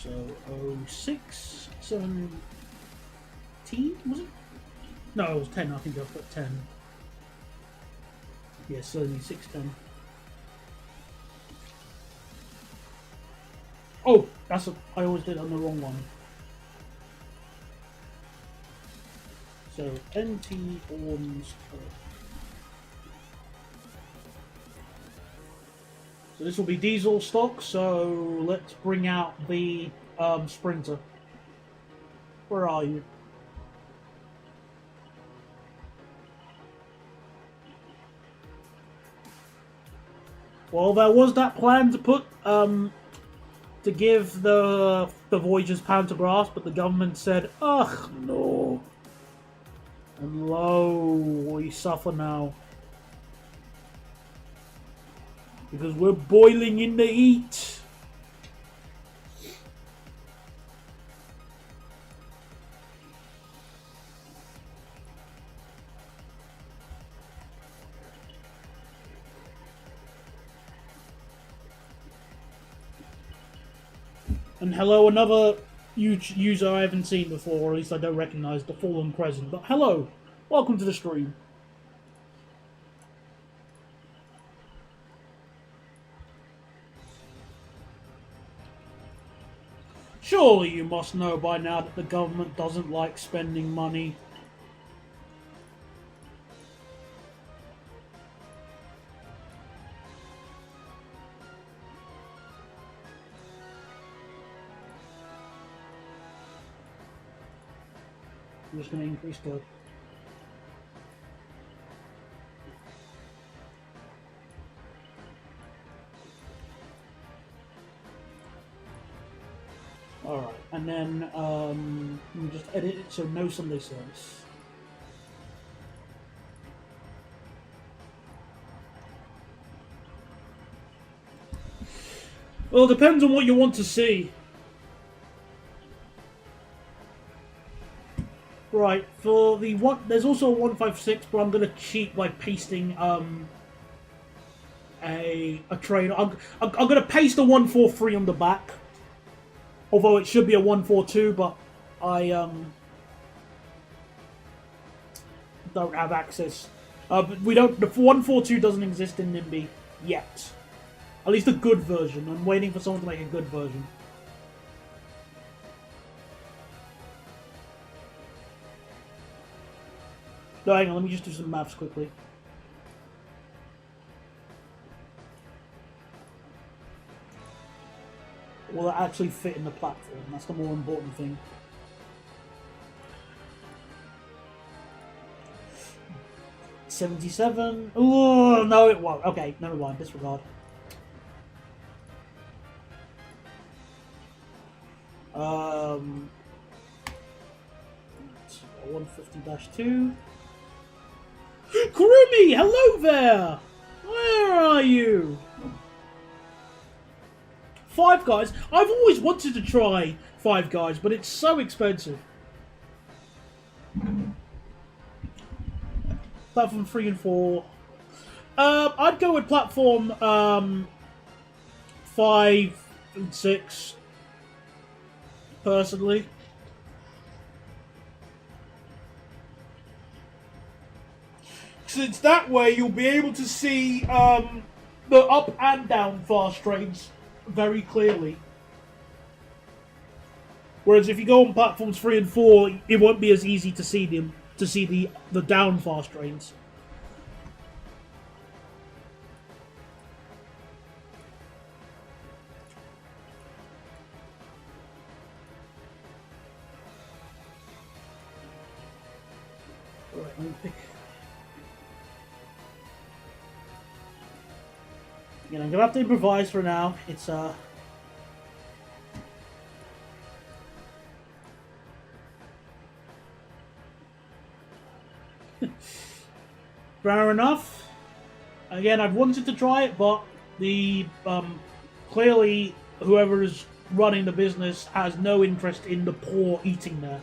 So 06, 17, was it? No, it was 10. I think I put 10. Yeah, certainly 610. Oh, that's a. I always did it on the wrong one. So NT Orms. So this will be diesel stock. So let's bring out the Sprinter. Where are you? Well, there was that plan to put to give the Voyagers pantographs, but the government said, "Ugh, no." And lo, we suffer now. Because we're boiling in the heat. And hello, another user I haven't seen before, or at least I don't recognize, the Fallen Crescent. But hello, welcome to the stream. Surely you must know by now that the government doesn't like spending money. I'm just going to increase the... Alright, and then we just edit it so no Sunday service. Well, it depends on what you want to see. Right, for the one, there's also a 156, but I'm gonna cheat by pasting a train. I'm gonna paste a 143 on the back, although it should be a 142, but I don't have access. But we don't. The 142 doesn't exist in Nimby yet. At least a good version. I'm waiting for someone to make a good version. No, hang on, let me just do some maths quickly. Will it actually fit in the platform? That's the more important thing. $77. Oh no, it won't. Okay, never mind. Disregard. 150-2. Kurumi, hello there! Where are you? Five Guys? I've always wanted to try Five Guys, but it's so expensive. Platform 3 and 4. I'd go with platform 5 and 6. Personally. Since that way you'll be able to see the up and down fast trains very clearly. Whereas if you go on platforms 3 and 4, it won't be as easy to see them, to see the down fast trains. Alright, let me pick. You know, I'm gonna have to improvise for now. It's fair enough. Again, I've wanted to try it, but the clearly whoever is running the business has no interest in the poor eating there.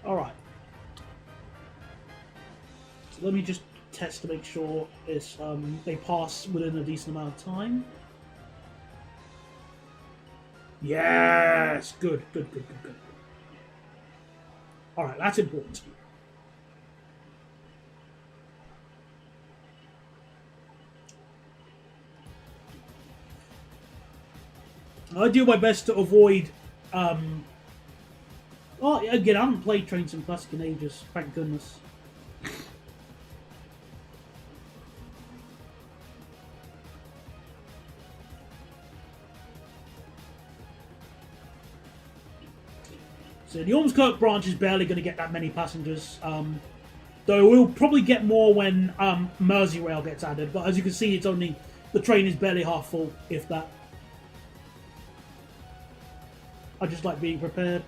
Alright. So let me just test to make sure it's they pass within a decent amount of time. Yes! Good, good, good, good, good. Alright, that's important. I do my best to avoid. Oh, again, I haven't played Trains and Classic in ages, thank goodness. So the Ormskirk branch is barely going to get that many passengers. Though we'll probably get more when Merseyrail gets added. But as you can see, it's only the train is barely half full, if that. I just like being prepared.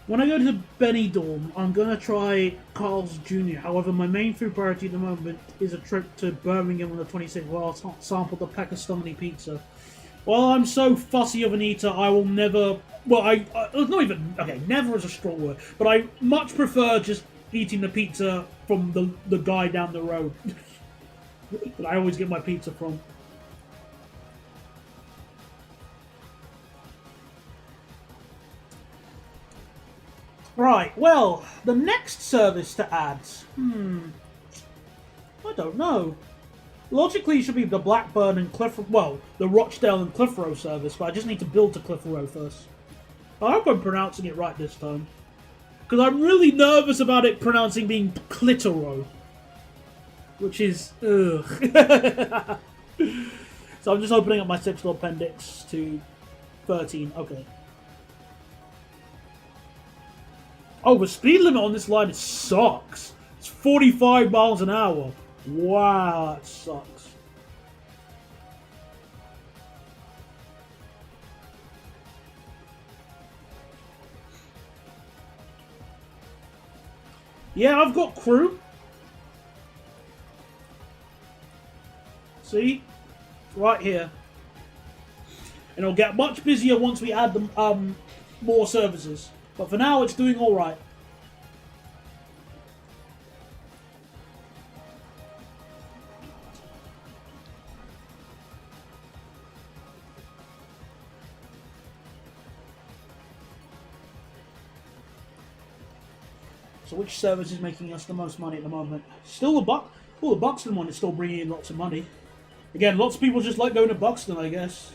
When I go to Benidorm, I'm going to try Carl's Jr. However, my main food priority at the moment is a trip to Birmingham on the 26th where I'll sample the Pakistani pizza. While I'm so fussy of an eater, I will never... Well, not even... Okay, never is a strong word. But I much prefer just eating the pizza from the guy down the road. That I always get my pizza from. Right, well, the next service to add... I don't know. Logically, it should be the Blackburn and Clitheroe... Well, the Rochdale and Clitheroe service, but I just need to build to Clitheroe first. I hope I'm pronouncing it right this time. Because I'm really nervous about it pronouncing being Clitheroe. Which is... Ugh. So I'm just opening up my 6th appendix to 13. Okay. Oh, the speed limit on this line sucks. It's 45 miles an hour. Wow, that sucks. Yeah, I've got crew. See? Right here. And it'll get much busier once we add the, more services. But for now, it's doing alright. So which service is making us the most money at the moment? Still the the Buxton one is still bringing in lots of money. Again, lots of people just like going to Buxton, I guess.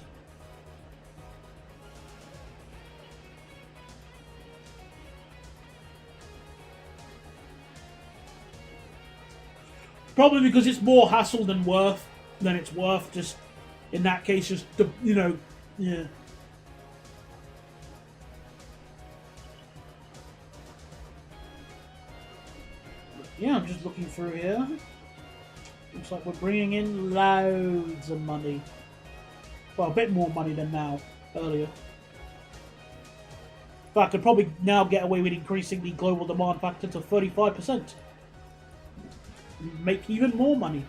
Probably because it's more hassle than it's worth. Just in that case, just yeah. Yeah, I'm just looking through here. Looks like we're bringing in loads of money. Well, a bit more money than now, earlier. But I could probably now get away with increasing the global demand factor to 35%. Make even more money.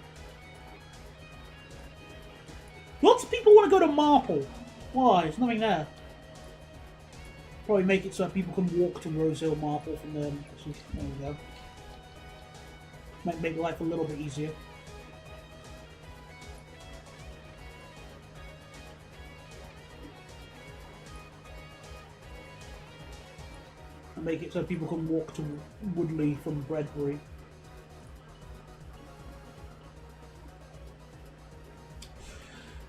Lots of people want to go to Marple. Why? There's nothing there. Probably make it so people can walk to Rosehill Marple from there. There we go. Might make life a little bit easier. And make it so people can walk to Woodley from Bredbury.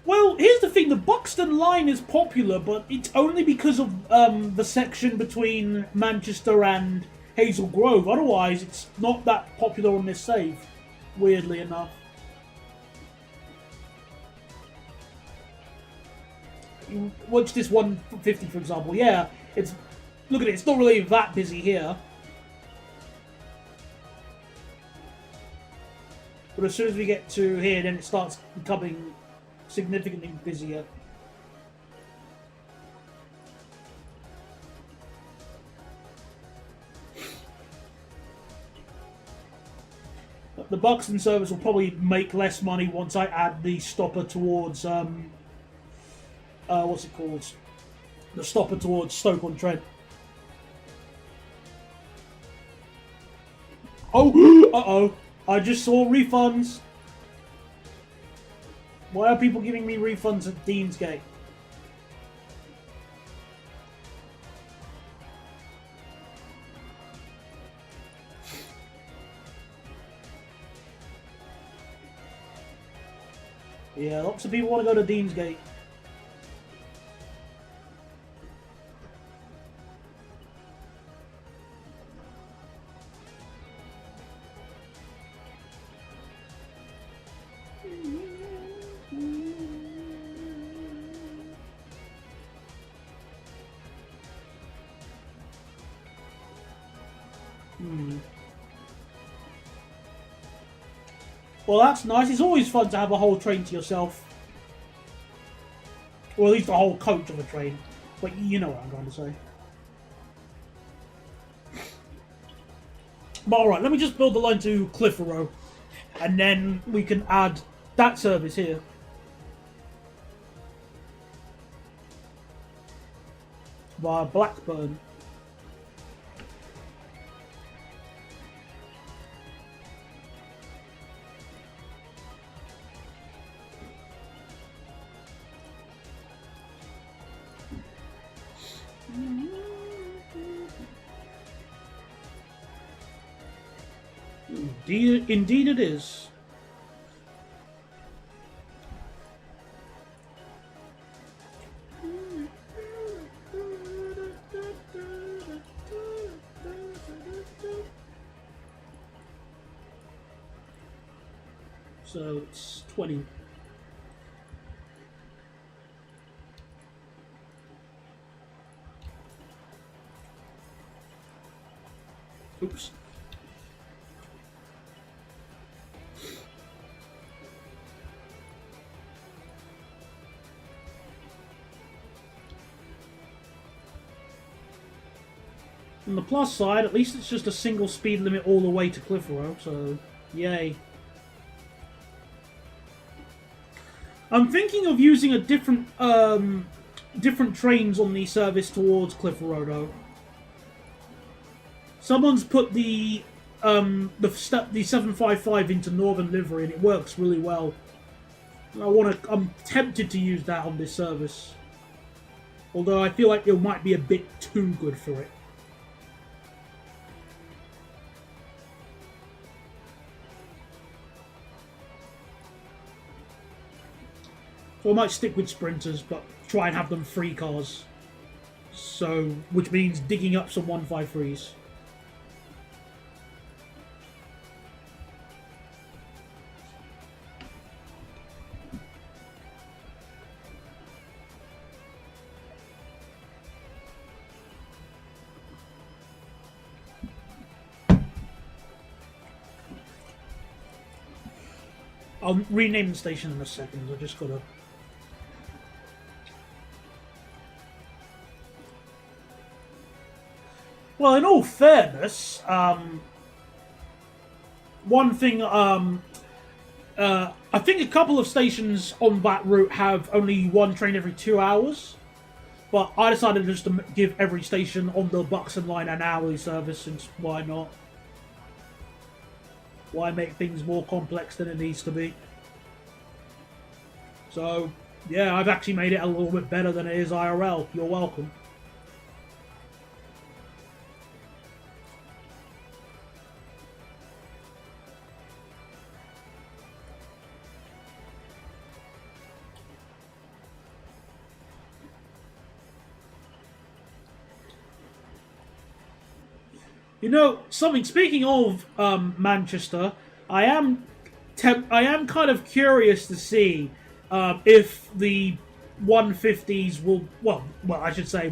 Well, here's the thing, the Buxton line is popular, but it's only because of the section between Manchester and Hazel Grove. Otherwise, it's not that popular on this save, weirdly enough. You watch this 150, for example. Yeah, it's... Look at it, it's not really that busy here. But as soon as we get to here, then it starts becoming significantly busier. The Buxton service will probably make less money once I add the stopper towards what's it called? The stopper towards Stoke-on-Trent. Oh, uh-oh. I just saw refunds. Why are people giving me refunds at Deansgate? Yeah, lots of people want to go to Deansgate. Well, that's nice. It's always fun to have a whole train to yourself. Or at least a whole coach of a train. But you know what I'm trying to say. But alright, let me just build the line to Clitheroe. And then we can add that service here. Via Blackburn. Indeed it is. So it's 20. Oops. On the plus side, at least it's just a single speed limit all the way to Clitheroe, so yay. I'm thinking of using a different trains on the service towards Clitheroe though. Someone's put the 755 into Northern livery and it works really well. I'm tempted to use that on this service. Although I feel like it might be a bit too good for it. So I might stick with sprinters, but try and have them free cars. So, which means digging up some 153s. I'll rename the station in a second. I just gotta. Well, in all fairness, one thing, I think a couple of stations on that route have only one train every 2 hours. But I decided just to give every station on the Buxton line an hourly service, since why not? Why make things more complex than it needs to be? So, yeah, I've actually made it a little bit better than it is IRL. You're welcome. You know, speaking of Manchester, I am kind of curious to see if the 150s will, I should say,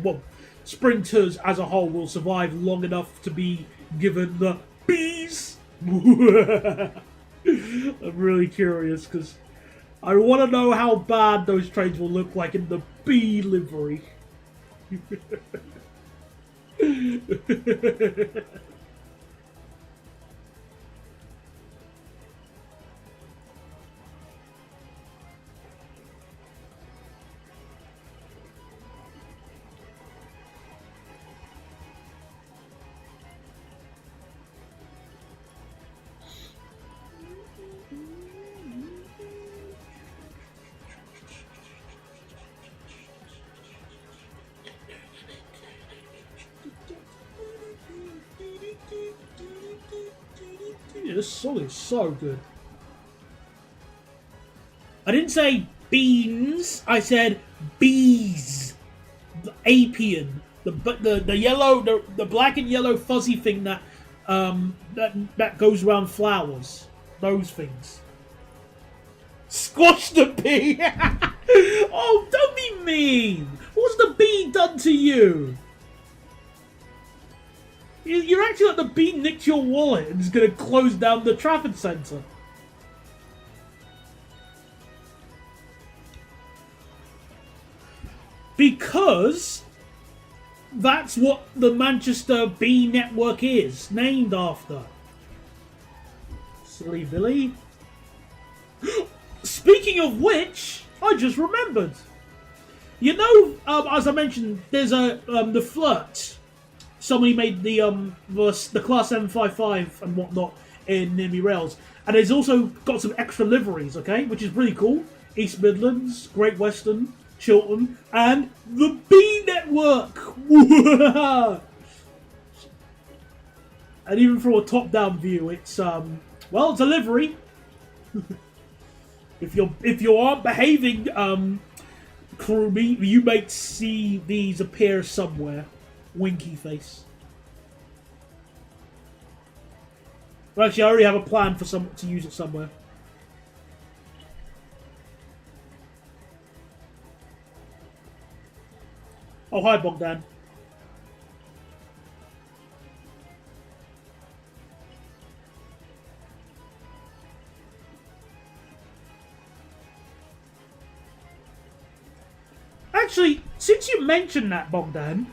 sprinters as a whole will survive long enough to be given the Bs. I'm really curious because I want to know how bad those trains will look like in the B livery. this song is so good. I didn't say beans. I said bees. The apian. The yellow, the black and yellow fuzzy thing that that goes around flowers. Those things. Squash the bee. Oh, don't be mean. What's the bee done to you? You're acting like the bee nicked your wallet and is going to close down the traffic centre. Because that's what the Manchester Bee Network is named after. Silly Billy. Speaking of which, I just remembered. You know, as I mentioned, there's the Flirt. Somebody made the Class 755 and whatnot in Nimby Rails, and it's also got some extra liveries, okay, which is really cool. East Midlands, Great Western, Chiltern, and the Bee Network. And even from a top-down view, it's well, it's a livery. If you aren't behaving, crewmate, you might see these appear somewhere. Winky face. Well, actually, I already have a plan for to use it somewhere. Oh, hi, Bogdan. Actually, since you mentioned that, Bogdan,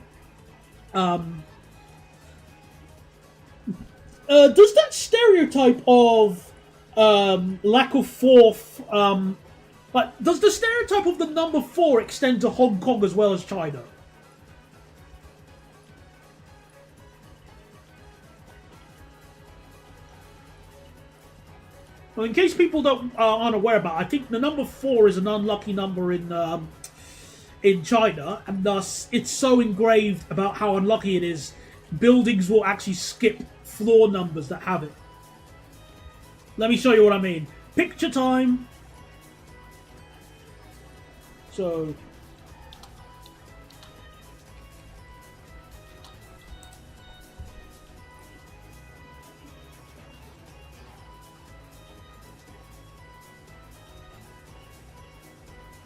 does that stereotype of lack of fourth, but does the stereotype of the number 4 extend to Hong Kong as well as China? Well, in case people aren't aware about it, I think the number 4 is an unlucky number in China, and thus it's so engraved about how unlucky it is. Buildings will actually skip floor numbers that have it. Let me show you what I mean. Picture time. So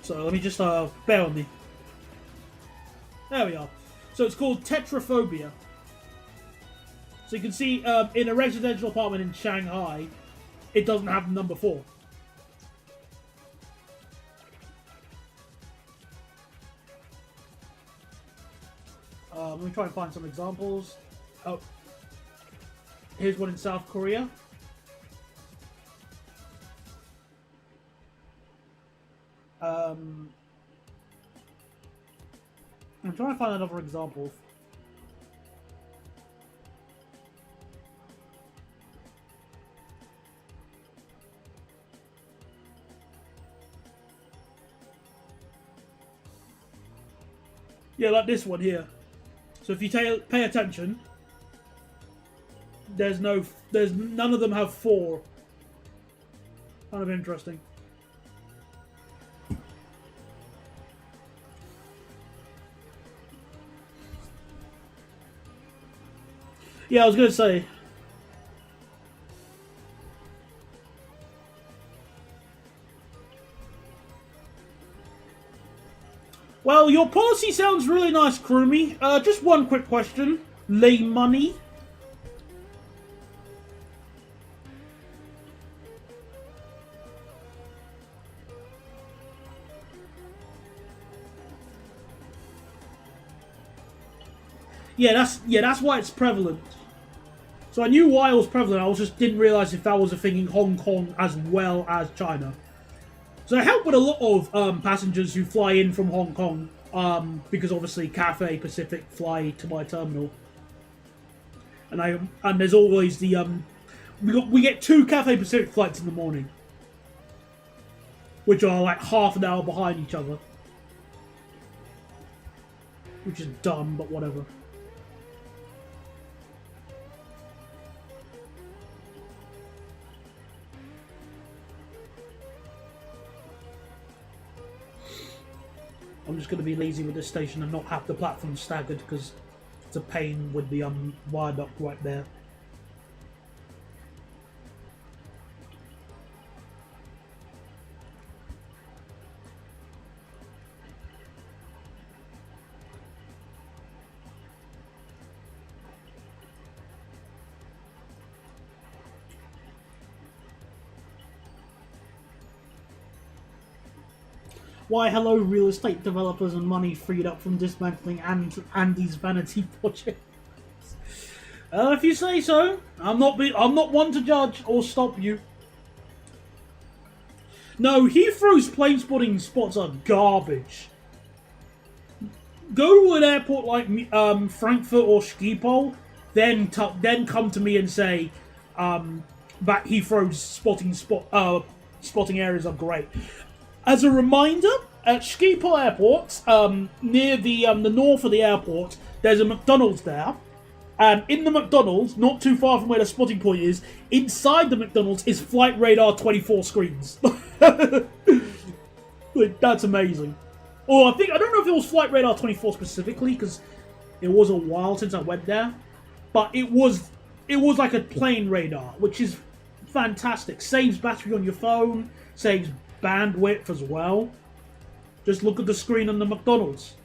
let me just bear with me. There we are. So it's called tetraphobia. So you can see in a residential apartment in Shanghai, it doesn't have number 4. Let me try and find some examples. Oh, here's one in South Korea. I'm trying to find another example. Yeah, like this one here. So if you pay attention, there's none of them have 4. Kind of interesting. Yeah, I was going to say. Well, your policy sounds really nice, Krumi. Just one quick question. Lay money? Yeah, that's why it's prevalent. So I knew why it was prevalent, I just didn't realise if that was a thing in Hong Kong as well as China. So I help with a lot of passengers who fly in from Hong Kong, because obviously Cathay Pacific fly to my terminal. And there's always the we get 2 Cathay Pacific flights in the morning, which are like half an hour behind each other. Which is dumb, but whatever. I'm just going to be lazy with this station and not have the platform staggered because it's a pain with the viaduct right there. Why, hello, real estate developers and money freed up from dismantling Andy's vanity project. If you say so, I'm not one to judge or stop you. No, Heathrow's plane spotting spots are garbage. Go to an airport like Frankfurt or Schiphol, then come to me and say that Heathrow's spotting areas are great. As a reminder, at Schiphol Airport, near the north of the airport, there's a McDonald's there. And in the McDonald's, not too far from where the spotting point is, inside the McDonald's is Flight Radar 24 screens. Like, that's amazing. Or I don't know if it was Flight Radar 24 specifically, because it was a while since I went there. But it was like a plane radar, which is fantastic. Saves battery on your phone, saves bandwidth as well. Just look at the screen on the McDonald's.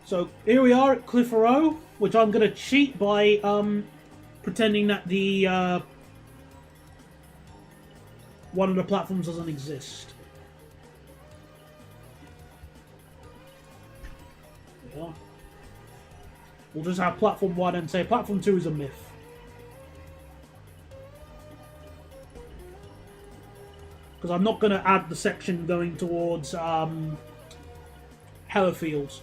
So here we are at Clitheroe, which I'm going to cheat by pretending that the one of the platforms doesn't exist. Yeah. We'll just have platform 1 and say platform 2 is a myth. Because I'm not going to add the section going towards Hellerfields.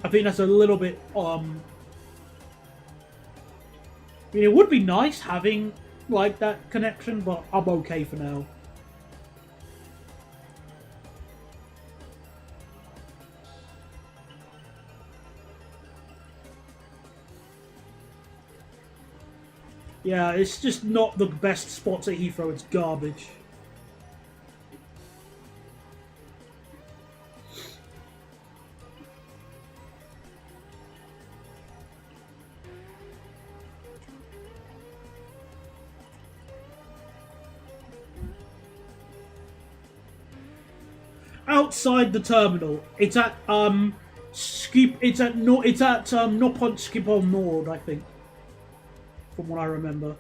I think that's a little bit I mean, it would be nice having like that connection, but I'm okay for now. Yeah, it's just not the best spots at Heathrow, it's garbage. Outside the terminal, it's at Nopont Schiphol Nord, I think, from what I remember.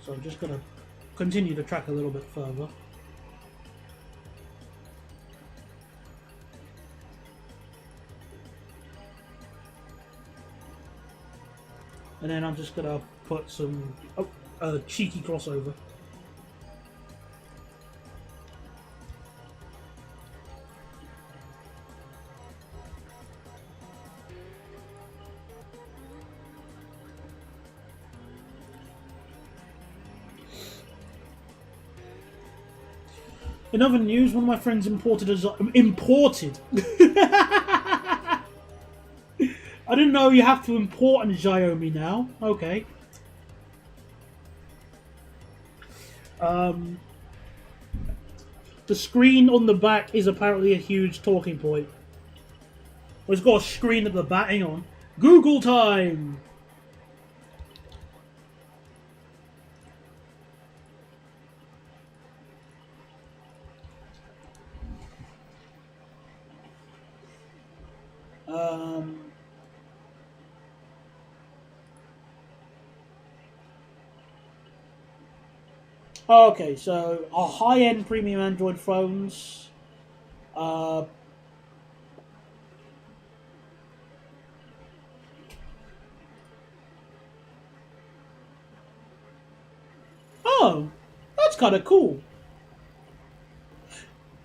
So I'm just going to continue to track a little bit further. And then I'm just going to put some cheeky crossover. In other news, one of my friends imported imported. I didn't know you have to import an Xiaomi now. Okay. The screen on the back is apparently a huge talking point. Well, it's got a screen at the back. Hang on. Google time. Okay, so our high-end premium Android phones. Uh, oh, that's kind of cool.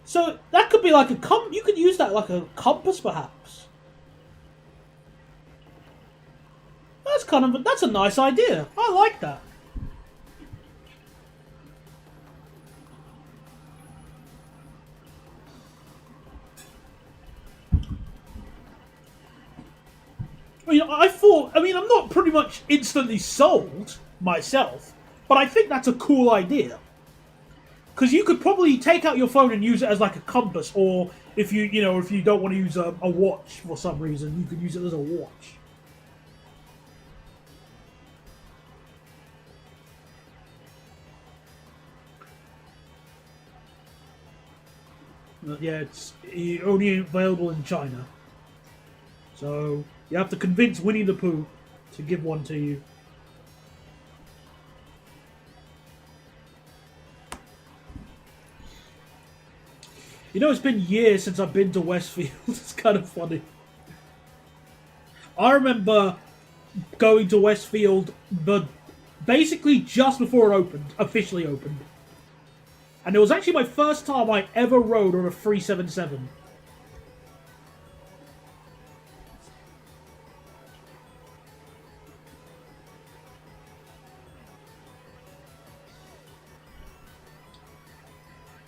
So that could be like a you could use that like a compass, perhaps. That's a nice idea. I like that. I mean, I'm not pretty much instantly sold myself, but I think that's a cool idea. Because you could probably take out your phone and use it as like a compass, or if you don't want to use a watch for some reason, you could use it as a watch. Yeah, it's only available in China. So you have to convince Winnie the Pooh to give one to you. You know, it's been years since I've been to Westfield. It's kind of funny. I remember going to Westfield, but basically just before it opened, officially opened. And it was actually my first time I ever rode on a 377.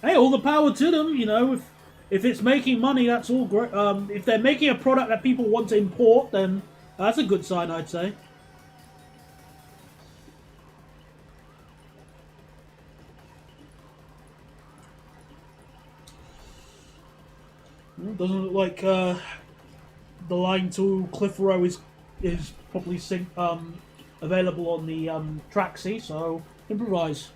Hey, all the power to them. If it's making money, that's all great. If they're making a product that people want to import, then that's a good sign, I'd say. Doesn't look like the line to Clitheroe is probably available on the Traxi, so improvise.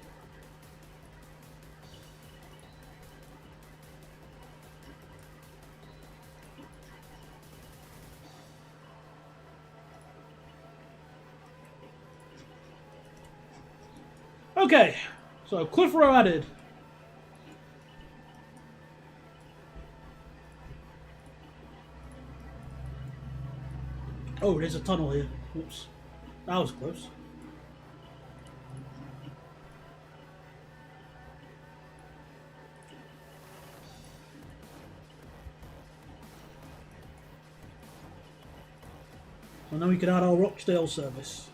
Okay, so Clitheroe added. Oh, there's a tunnel here. Oops. That was close. So now we can add our Rochdale service.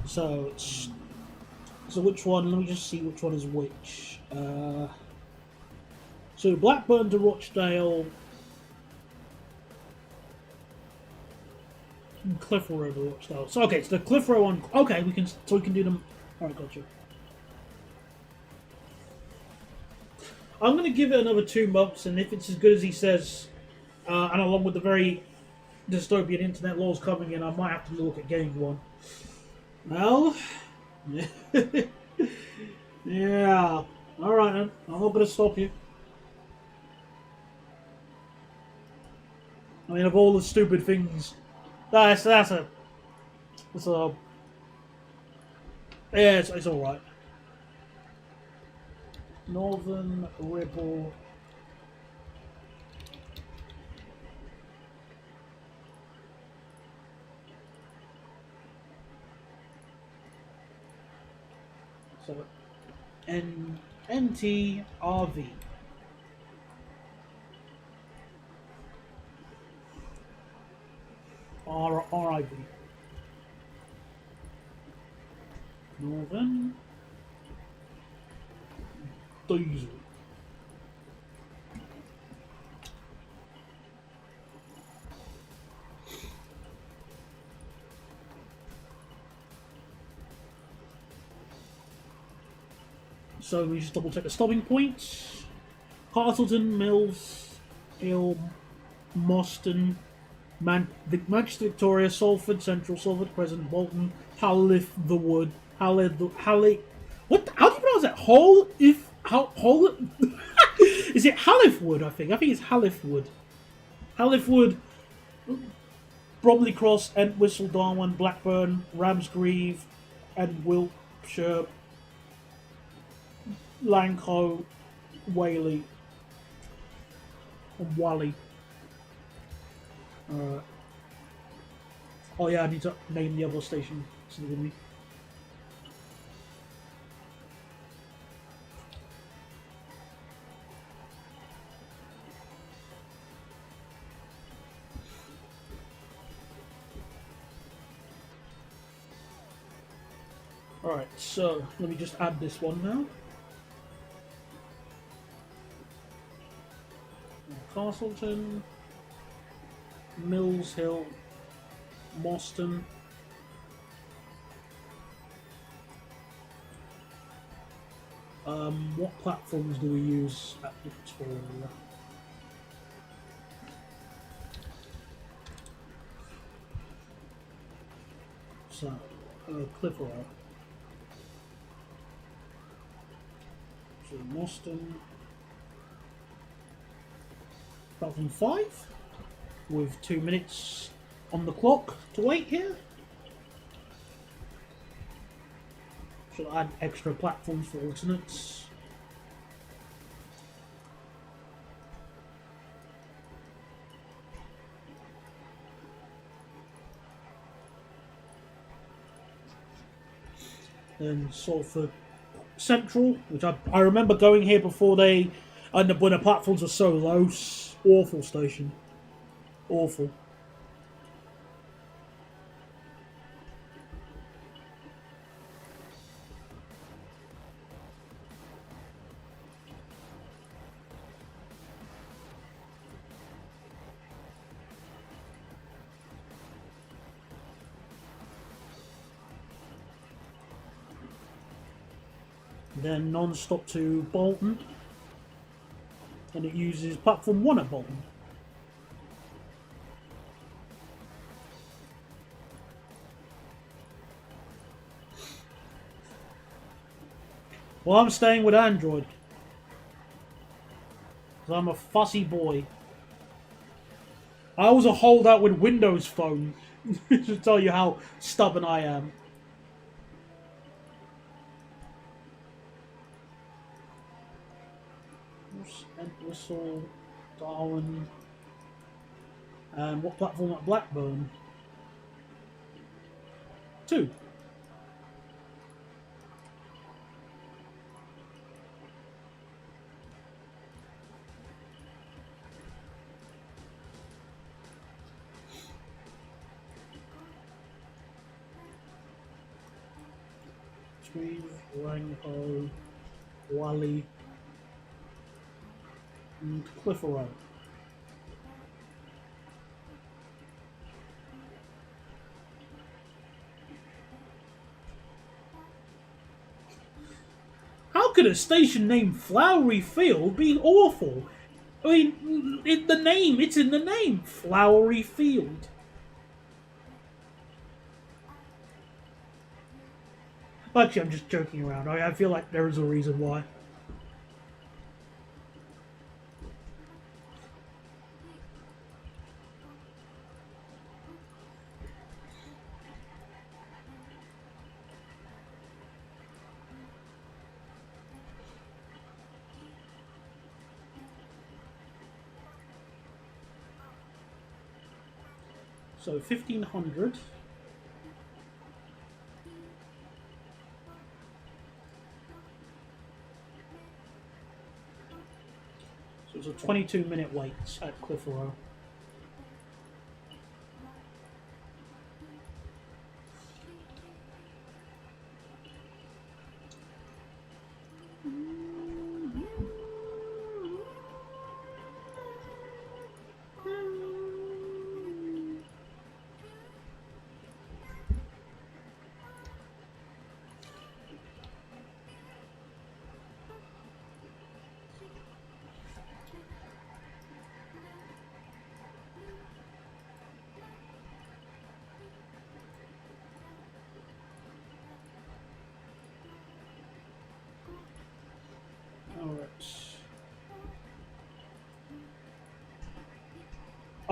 So which one? Let me just see which one is which. So Blackburn to Rochdale, Clitheroe to Rochdale. So okay, so the Clitheroe one. Okay, we can do them. All right, gotcha. I'm going to give it another 2 months, and if it's as good as he says, and along with the very dystopian internet laws coming in, I might have to look at getting one. Well, yeah. All right, then. I'm not going to stop you. I mean, of all the stupid things, it's all right. Northern Ripple. So NTRV. RIV. Northern Diesel. So we just double check the stopping points. Castleton, Mills, Hill, Moston, Manchester Victoria, Salford Central, Salford Crescent, Bolton, Halliff the Wood, what? How do you pronounce that? Is it Halliff Wood? I think it's Halliff Wood. Hallifwood, Bromley Cross, Entwistle, Darwen, Blackburn, Ramsgreave, and Wiltshire, Langho, Whaley, and Wally. Oh yeah, I need to name the other station. Alright, so let me just add this one now. Castleton, Mills Hill, Moston. What platforms do we use at Victoria? So, Clitheroe. So, Moston. Platform 5, with 2 minutes on the clock to wait here. Should I add extra platforms for alternates? Then Salford Central, which I remember going here before they, and when the platforms were so low. Awful station. Awful. Then non-stop to Bolton, and it uses platform 1 at Bolton. Well, I'm staying with Android, because I'm a fussy boy. I was a holdout with Windows Phone, to tell you how stubborn I am. Entwistle, Darwen, and what platform at Blackburn? 2. Rangho, Wally, and Clitheroe. How could a station named Flowery Field be awful? I mean, it's in the name, Flowery Field. Actually, I'm just joking around. I feel like there is a reason why. So 1500. So it's a 22-minute wait at Clitheroe.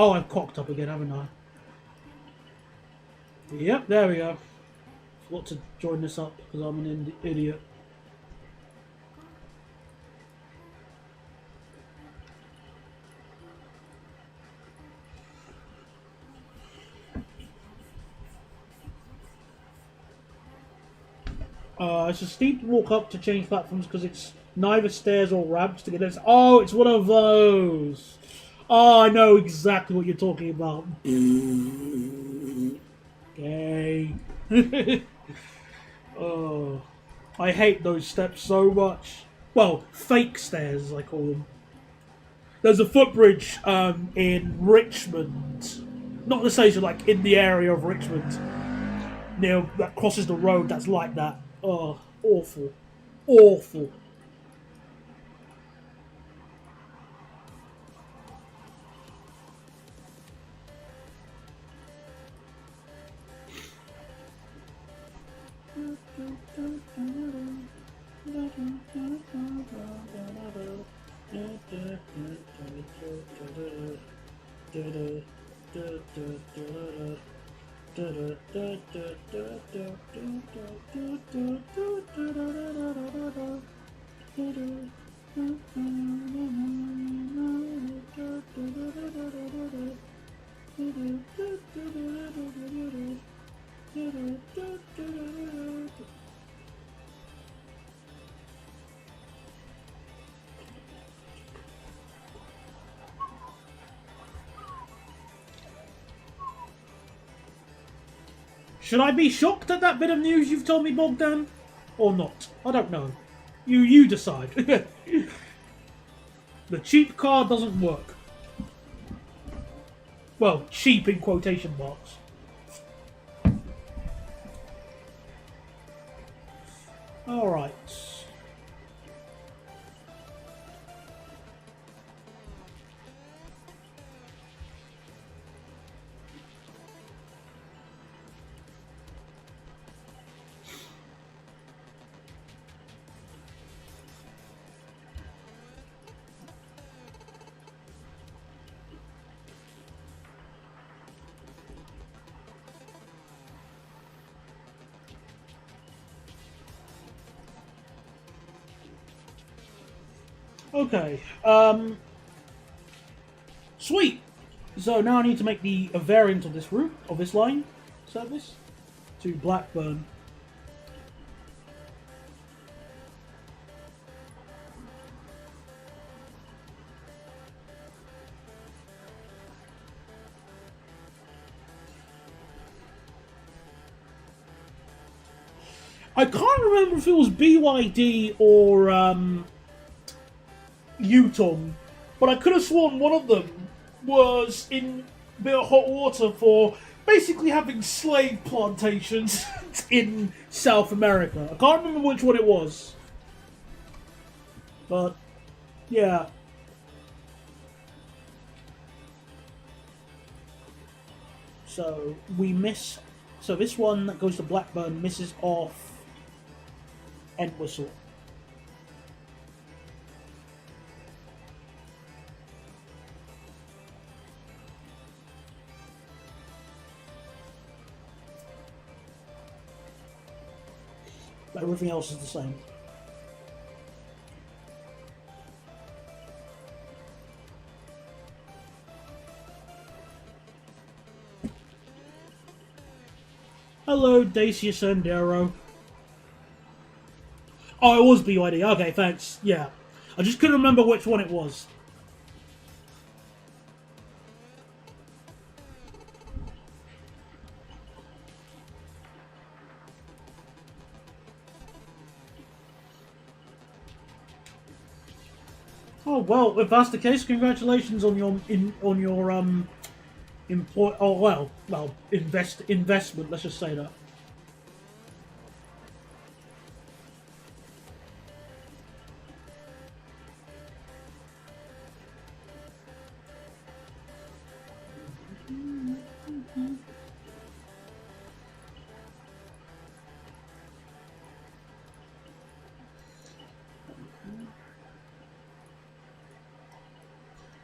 Oh, I've cocked up again, haven't I? Yep, there we go. Forgot to join this up because I'm an idiot. It's a steep walk up to change platforms because it's neither stairs or ramps to get this. Oh, it's one of those. Oh, I know exactly what you're talking about. Okay. Oh, I hate those steps so much. Well, fake stairs, as I call them. There's a footbridge in Richmond, not the station, like in the area of Richmond, near that crosses the road. That's like that. Oh, awful, awful. Should I be shocked at that bit of news you've told me, Bogdan? Or not? I don't know. You decide. The cheap car doesn't work. Well, cheap in quotation marks. Alright. Okay. Sweet. So now I need to make a variant of this route, of this line service to Blackburn. I can't remember if it was BYD or Yutong, but I could have sworn one of them was in a bit of hot water for basically having slave plantations in South America. I can't remember which one it was. But, yeah. So, we miss... So this one that goes to Blackburn misses off Entwistle. Everything else is the same. Hello, Dacia Sandero. Oh, it was BYD. Okay, thanks. Yeah. I just couldn't remember which one it was. Oh well, if that's the case, congratulations on your employ. Oh well, investment. Let's just say that.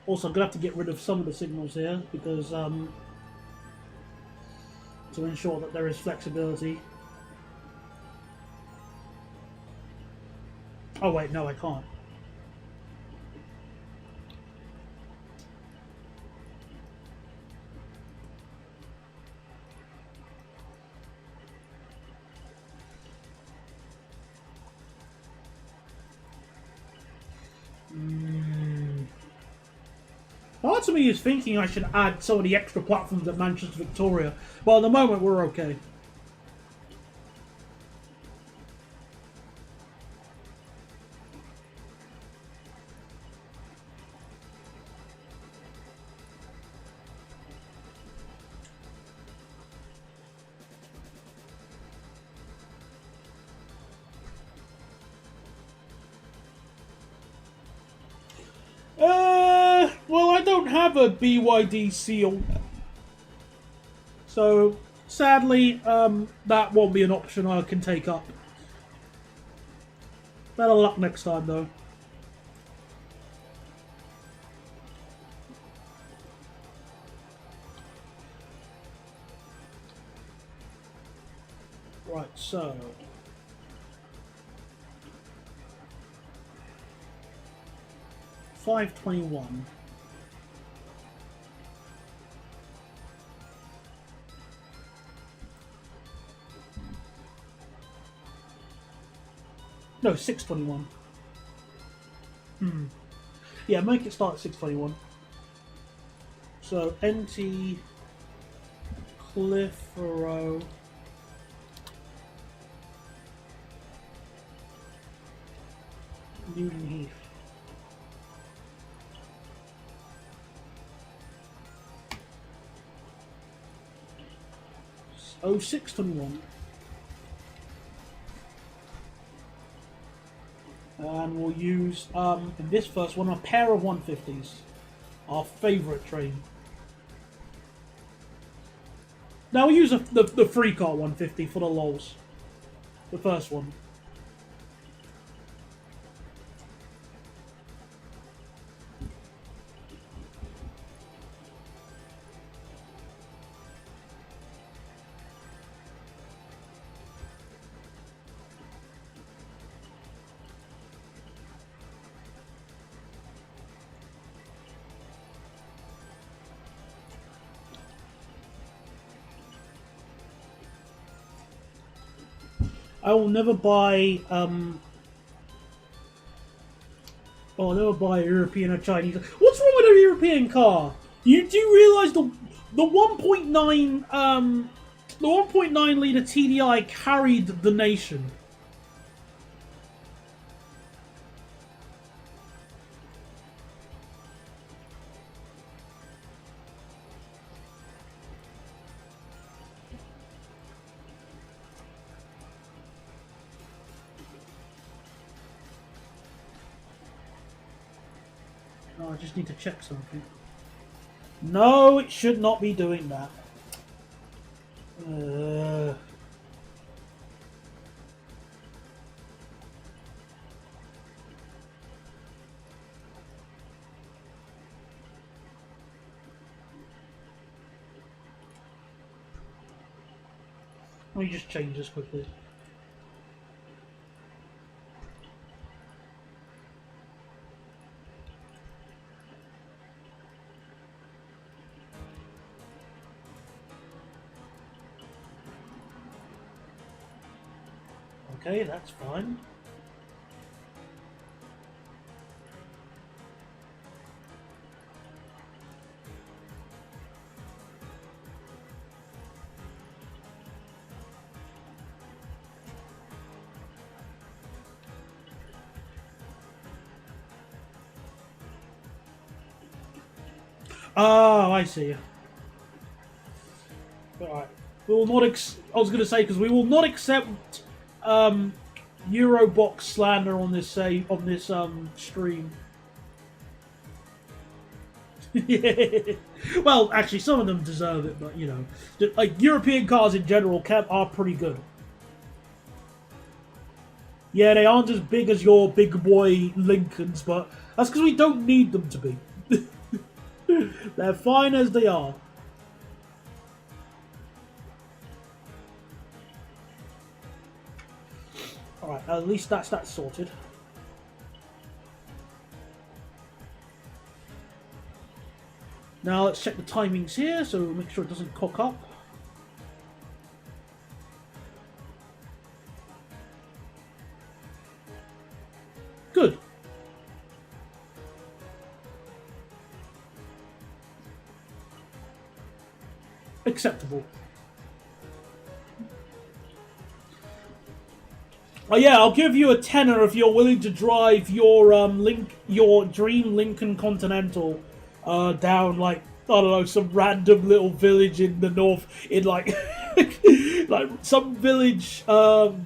Also, I'm gonna have to get rid of some of the signals here because to ensure that there is flexibility. Oh wait, no, I can't. Part of me is thinking I should add some of the extra platforms at Manchester Victoria. Well, at the moment we're okay. Well, I don't have a BYD seal. So, sadly, that won't be an option I can take up. Better luck next time, though. Right, so... $5.21. No, $6.21. Yeah, make it start at $6.21. So, NT Clitheroe. Newton Heath. Oh, $6.21. And we'll use, in this first one, a pair of 150s. Our favourite train. Now we'll use the free car 150 for the lols. The first one. I will never buy I'll never buy a European or Chinese. What's wrong with a European car? You do realise the 1.9 the 1.9 litre TDI carried the nation. Oh, I just need to check something. No, it should not be doing that. Let me just change this quickly. Okay, that's fine. Oh, I see. Alright. We will not I was going to say, because we will not accept Eurobox slander on this stream. Yeah. Well, actually, some of them deserve it, but you know, like European cars in general are pretty good. Yeah, they aren't as big as your big boy Lincolns, but that's because we don't need them to be. They're fine as they are. Alright, at least that's that sorted. Now let's check the timings here, so make sure it doesn't cock up. Good. Acceptable. Oh yeah, I'll give you a tenner if you're willing to drive your your dream Lincoln Continental down like I don't know some random little village in the north in like like some village in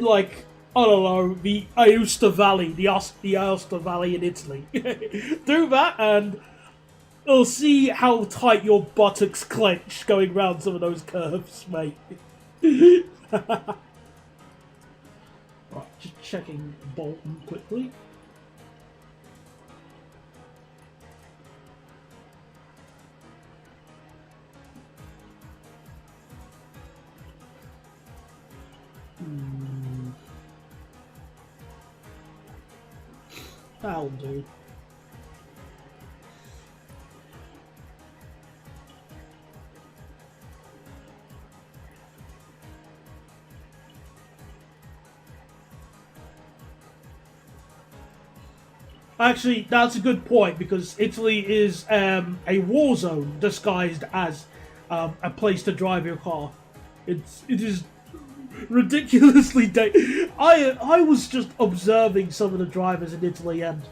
like I don't know the Aosta Valley, the Aosta Valley in Italy. Do that and we'll see how tight your buttocks clench going round some of those curves, mate. Right, just checking Bolton quickly. That'll do. Actually, that's a good point because Italy is a war zone disguised as a place to drive your car. It is ridiculously I was just observing some of the drivers in Italy and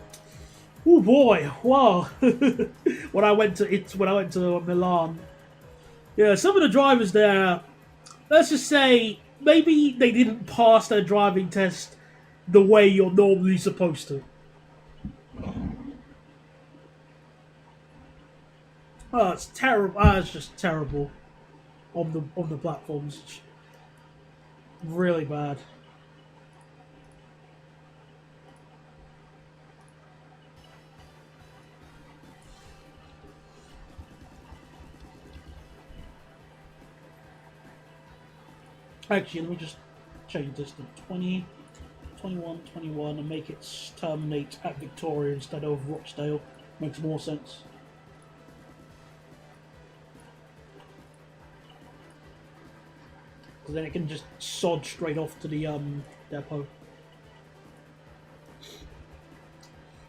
oh boy, wow! when I went to Milan, yeah, some of the drivers there. Let's just say maybe they didn't pass their driving test the way you're normally supposed to. Oh, it's terrible. It's just terrible on the platforms. It's really bad. Actually, let me just change this to 20, 21, 21 and make it terminate at Victoria instead of Rochdale. Makes more sense. Because then it can just sod straight off to the depot.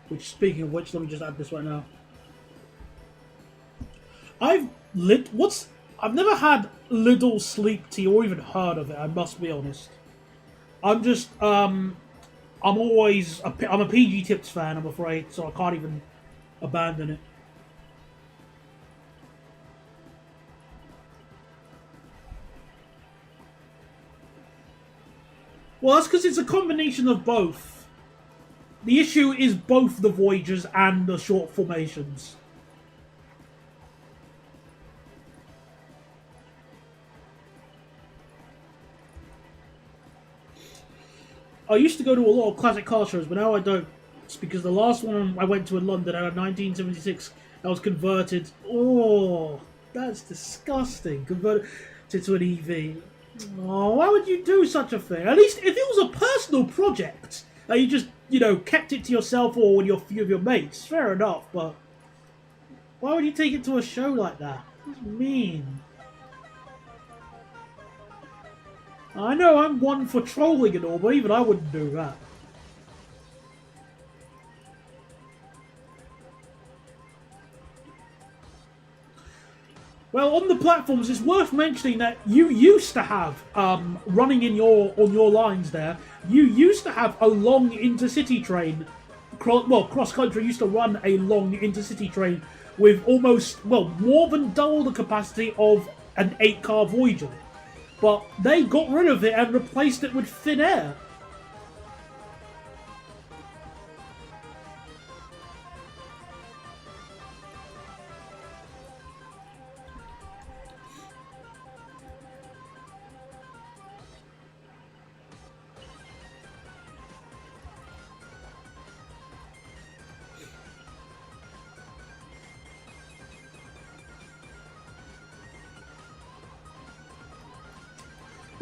Which, speaking of which, let me just add this right now. I've never had Lidl sleep tea or even heard of it. I must be honest. I'm just I'm a PG Tips fan. I'm afraid, so I can't even abandon it. Well, that's because it's a combination of both. The issue is both the Voyagers and the short formations. I used to go to a lot of classic car shows, but now I don't. It's because the last one I went to in London out of 1976, I was converted. Oh, that's disgusting. Converted to an EV. Oh, why would you do such a thing? At least if it was a personal project, that you just, kept it to yourself or with a few of your mates, fair enough, but why would you take it to a show like that? That's mean. I know I'm one for trolling and all, but even I wouldn't do that. Well, on the platforms, it's worth mentioning that you used to have, running on your lines there, you used to have a long intercity train. Cross Country used to run a long intercity train with more than double the capacity of an 8-car Voyager. But they got rid of it and replaced it with thin air.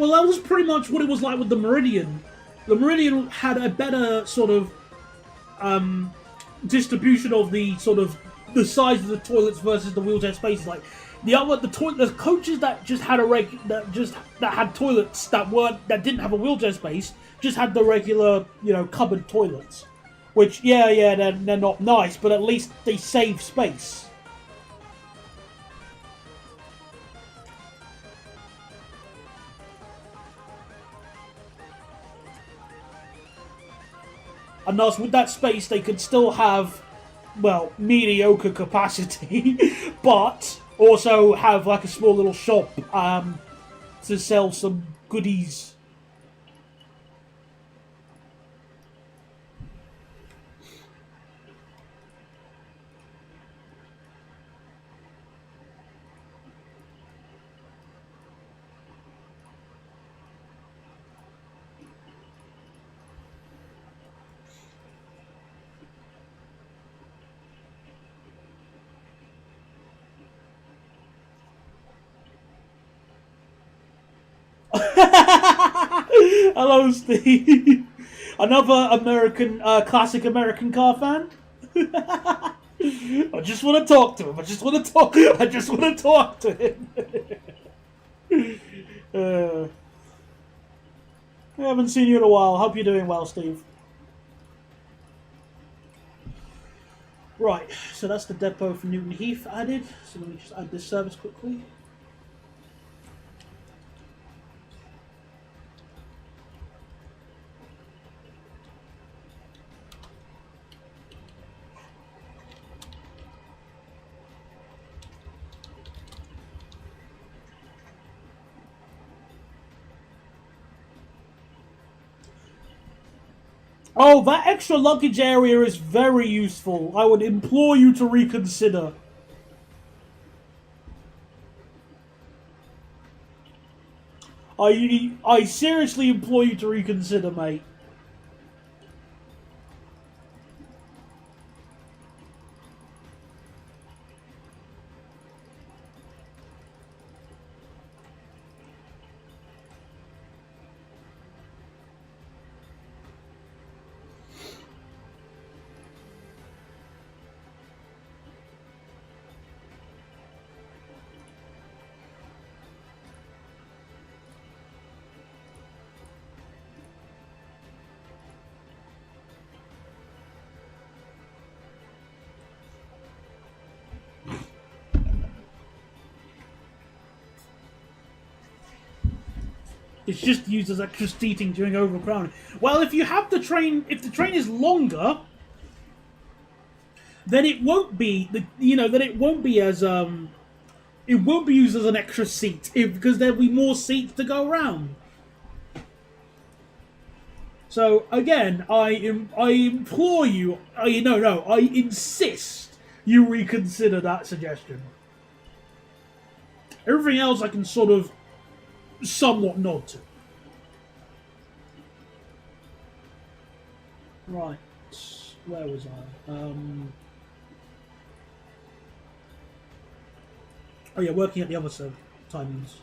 Well, that was pretty much what it was like with the Meridian. The Meridian had a better sort of distribution of the sort of the size of the toilets versus the wheelchair spaces. Like the coaches that just had that had toilets that didn't have a wheelchair space just had the regular cupboard toilets, which they're not nice, but at least they save space. And thus, with that space, they could still have, well, mediocre capacity, but also have like a small little shop to sell some goodies. Hello, Steve. Another classic American car fan. I just want to talk to him. I just want to talk to him. I haven't seen you in a while. Hope you're doing well, Steve. Right, so that's the depot for Newton Heath added. So let me just add this service quickly. Oh, that extra luggage area is very useful. I would implore you to reconsider. I seriously implore you to reconsider, mate. It's just used as extra seating during overcrowding. Well, if you have if the train is longer, then it won't be it won't be as it won't be used as an extra seat because there'll be more seats to go around. So again, I implore you, I insist you reconsider that suggestion. Everything else I can sort of somewhat nod to. Right, where was I? Oh yeah, working at the other timings.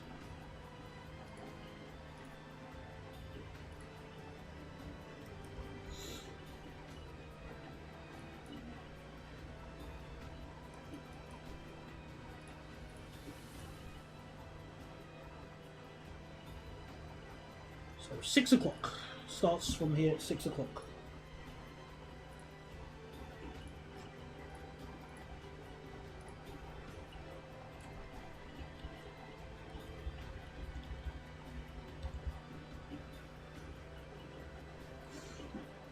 So 6 o'clock. Starts from here at 6 o'clock.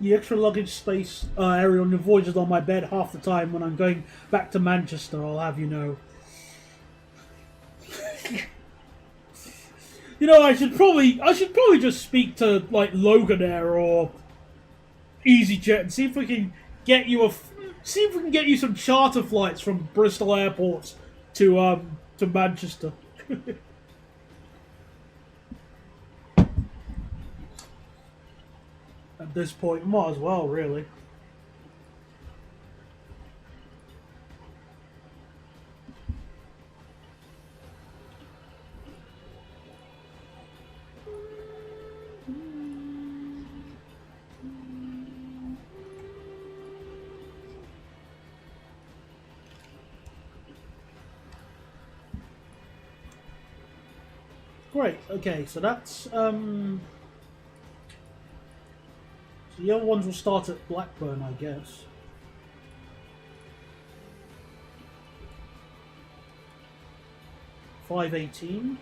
The extra luggage space area on the voyage is on my bed half the time when I'm going back to Manchester, I'll have you know. I should probably just speak to like Loganair or EasyJet and see if we can get you some charter flights from Bristol Airport to Manchester. At this point, might as well, really. great. Okay, so that's so the other ones will start at Blackburn, I guess. $5.18.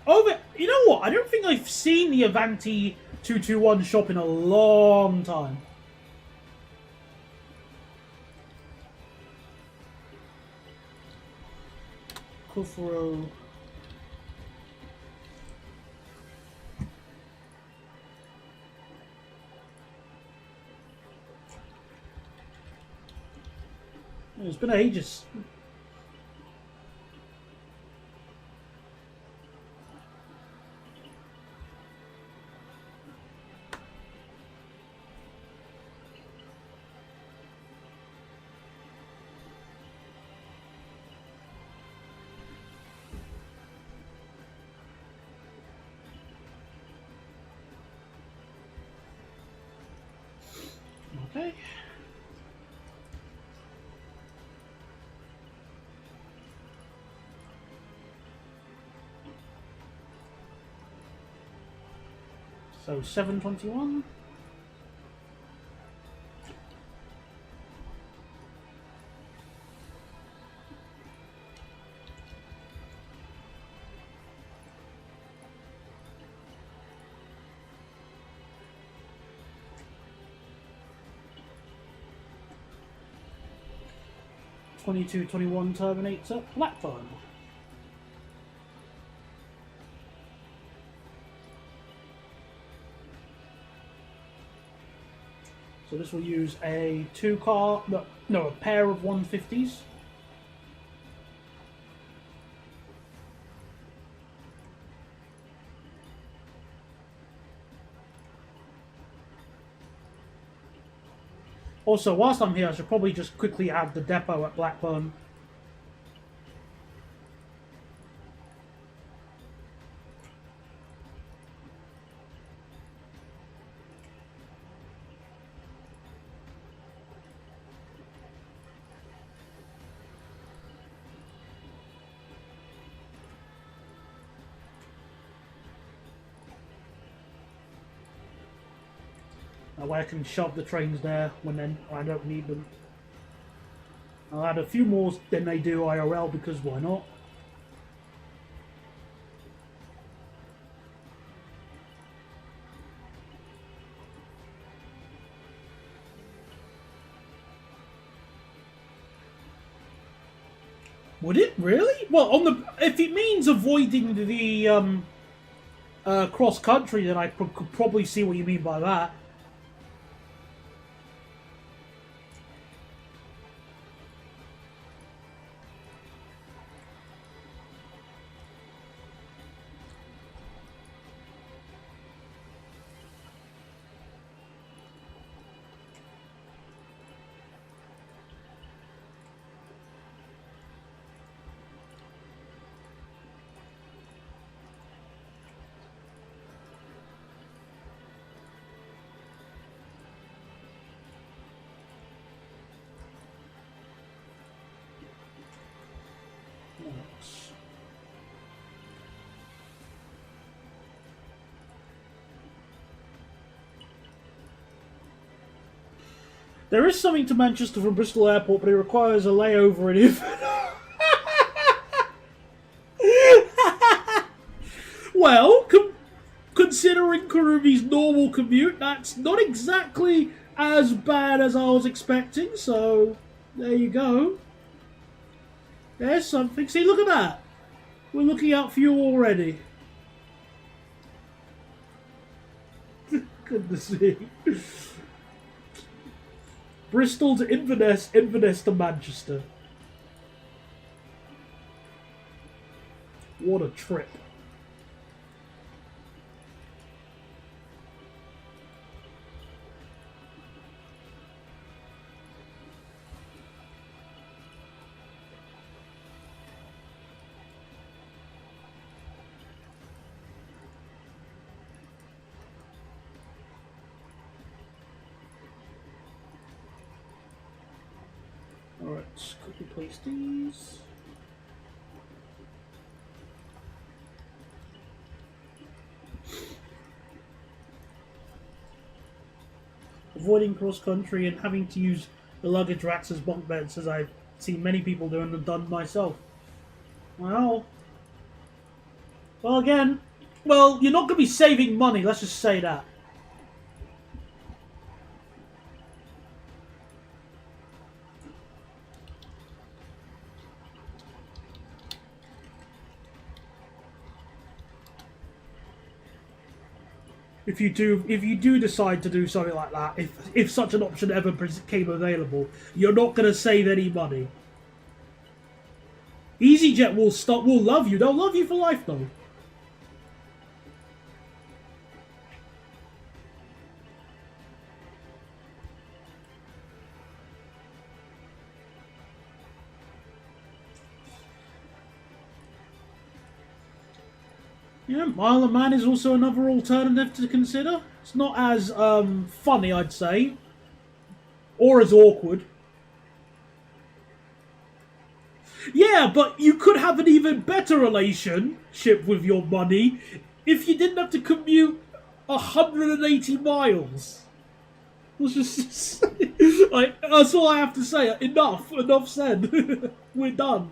Oh, but you know what? I don't think I've seen the Avanti 221 shop in a long time. Kufro. It's been ages. Okay. So 721. $22.21 terminates at Blackburn. So this will use a a pair of 150s. Also, whilst I'm here, I should probably just quickly add the depot at Blackburn. That way I can shove the trains there when I don't need them. I'll add a few more than they do IRL because why not? Would it really? Well, if it means avoiding the cross country, then I could probably see what you mean by that. There is something to Manchester from Bristol Airport, but it requires a layover in Inverness. Well, considering Karumi's normal commute, that's not exactly as bad as I was expecting, so there you go. There's something. See, look at that. We're looking out for you already. Goodness me. Bristol to Inverness, Inverness to Manchester. What a trip. Alright, Replace these. Avoiding cross-country and having to use the luggage racks as bunk beds, as I've seen many people do and done myself. Well, again, well, you're not going to be saving money, let's just say that. If you do decide to do something like that, if such an option ever became available, you're not going to save any money. EasyJet will love you. They'll love you for life, though. Yeah, Mile of Man is also another alternative to consider. It's not as funny, I'd say, or as awkward. Yeah, but you could have an even better relationship with your money if you didn't have to commute 180 miles. Let's just like, that's all I have to say. Enough said. We're done.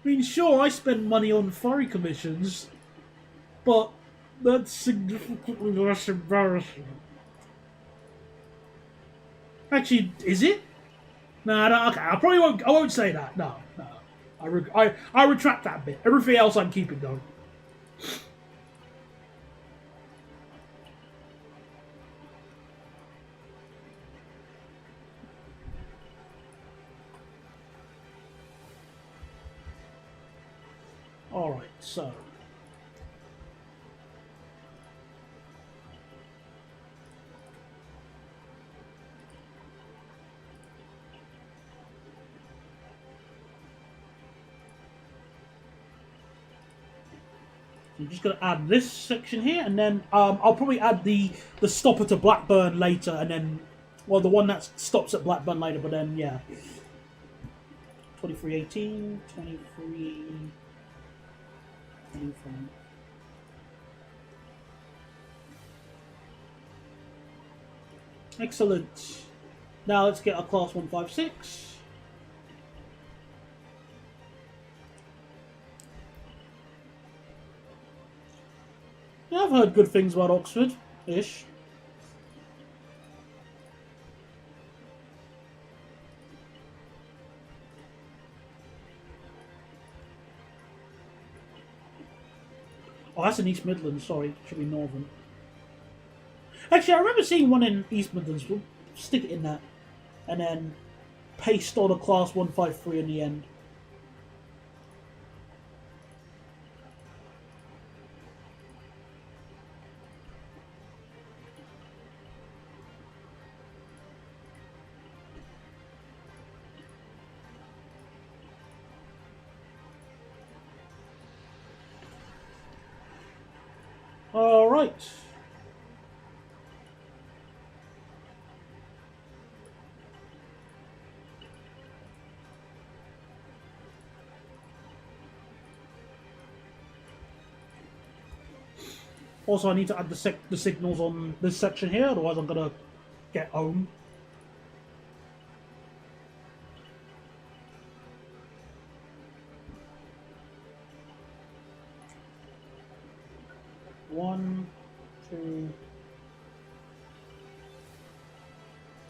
I mean, sure, I spend money on furry commissions, but that's significantly less embarrassing. Actually, is it? No, okay, I probably won't. I won't say that. No. I retract that bit. Everything else I'm keeping though. All right, so. I'm just going to add this section here, and then I'll probably add the stopper to Blackburn later, and then, well, the one that stops at Blackburn later, but then, yeah. 2318, 23... 25. Excellent. Now let's get our class 156. Yeah, I've heard good things about Oxford-ish. Oh, that's in East Midlands, sorry. It should be Northern. Actually, I remember seeing one in East Midlands. We'll stick it in that. And then paste on a class 153 in the end. All right. Also, I need to add the signals on this section here, otherwise I'm gonna get home. One, two.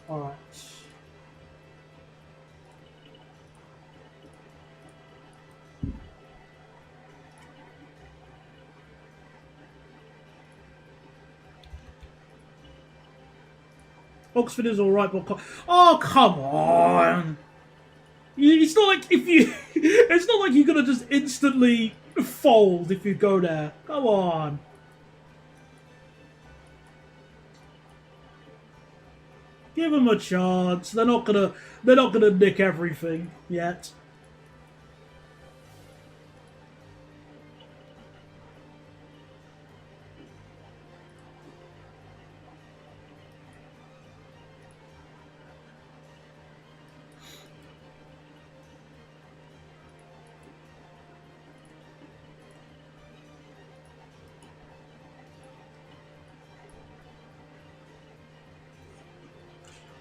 All right. Oxford is alright, but oh, come on! It's not like it's not like you're gonna just instantly fold if you go there. Come on. Give them a chance. They're not gonna nick everything yet.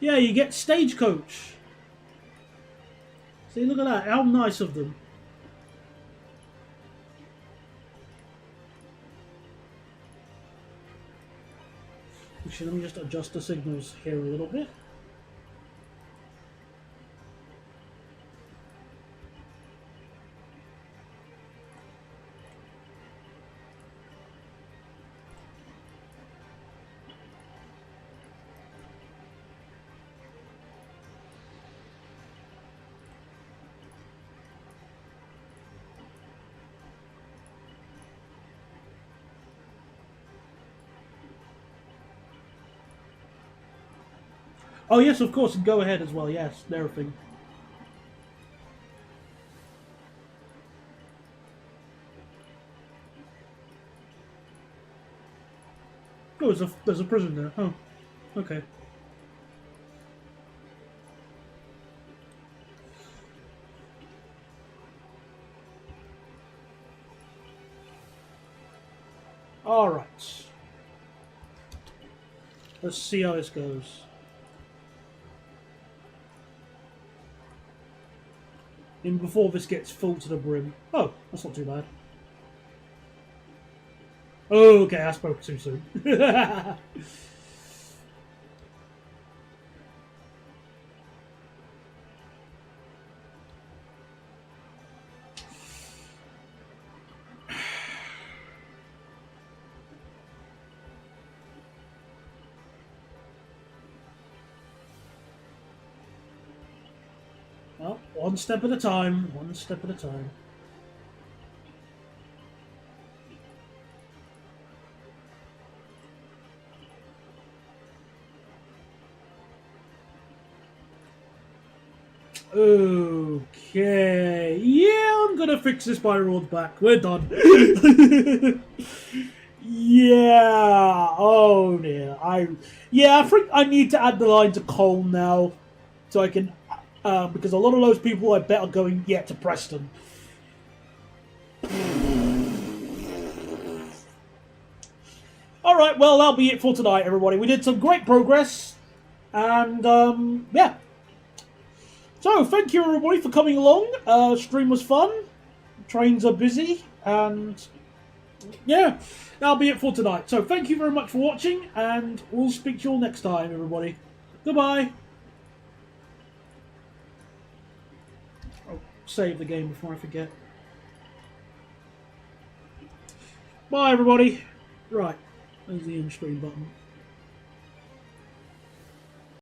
Yeah, you get Stagecoach. See, look at that. How nice of them. Actually, let me just adjust the signals here a little bit. Oh yes, of course, and go ahead as well. Yes, everything. Oh, there's a prison there. Oh, okay. All right. Let's see how this goes. And before this gets full to the brim. Oh, that's not too bad. Oh, okay, I spoke too soon. Well, one step at a time. One step at a time. Okay. Yeah, I'm gonna fix this by road back. We're done. Yeah. Oh dear. I think I need to add the line to Cole now, so I can because a lot of those people I bet are going to Preston. All right. Well, that'll be it for tonight, everybody. We did some great progress, and yeah. So, thank you everybody for coming along. Stream was fun. Trains are busy, and yeah, that'll be it for tonight. So, thank you very much for watching, and we'll speak to you all next time, everybody. Goodbye. I'll save the game before I forget. Bye, everybody. Right, there's the in-stream button.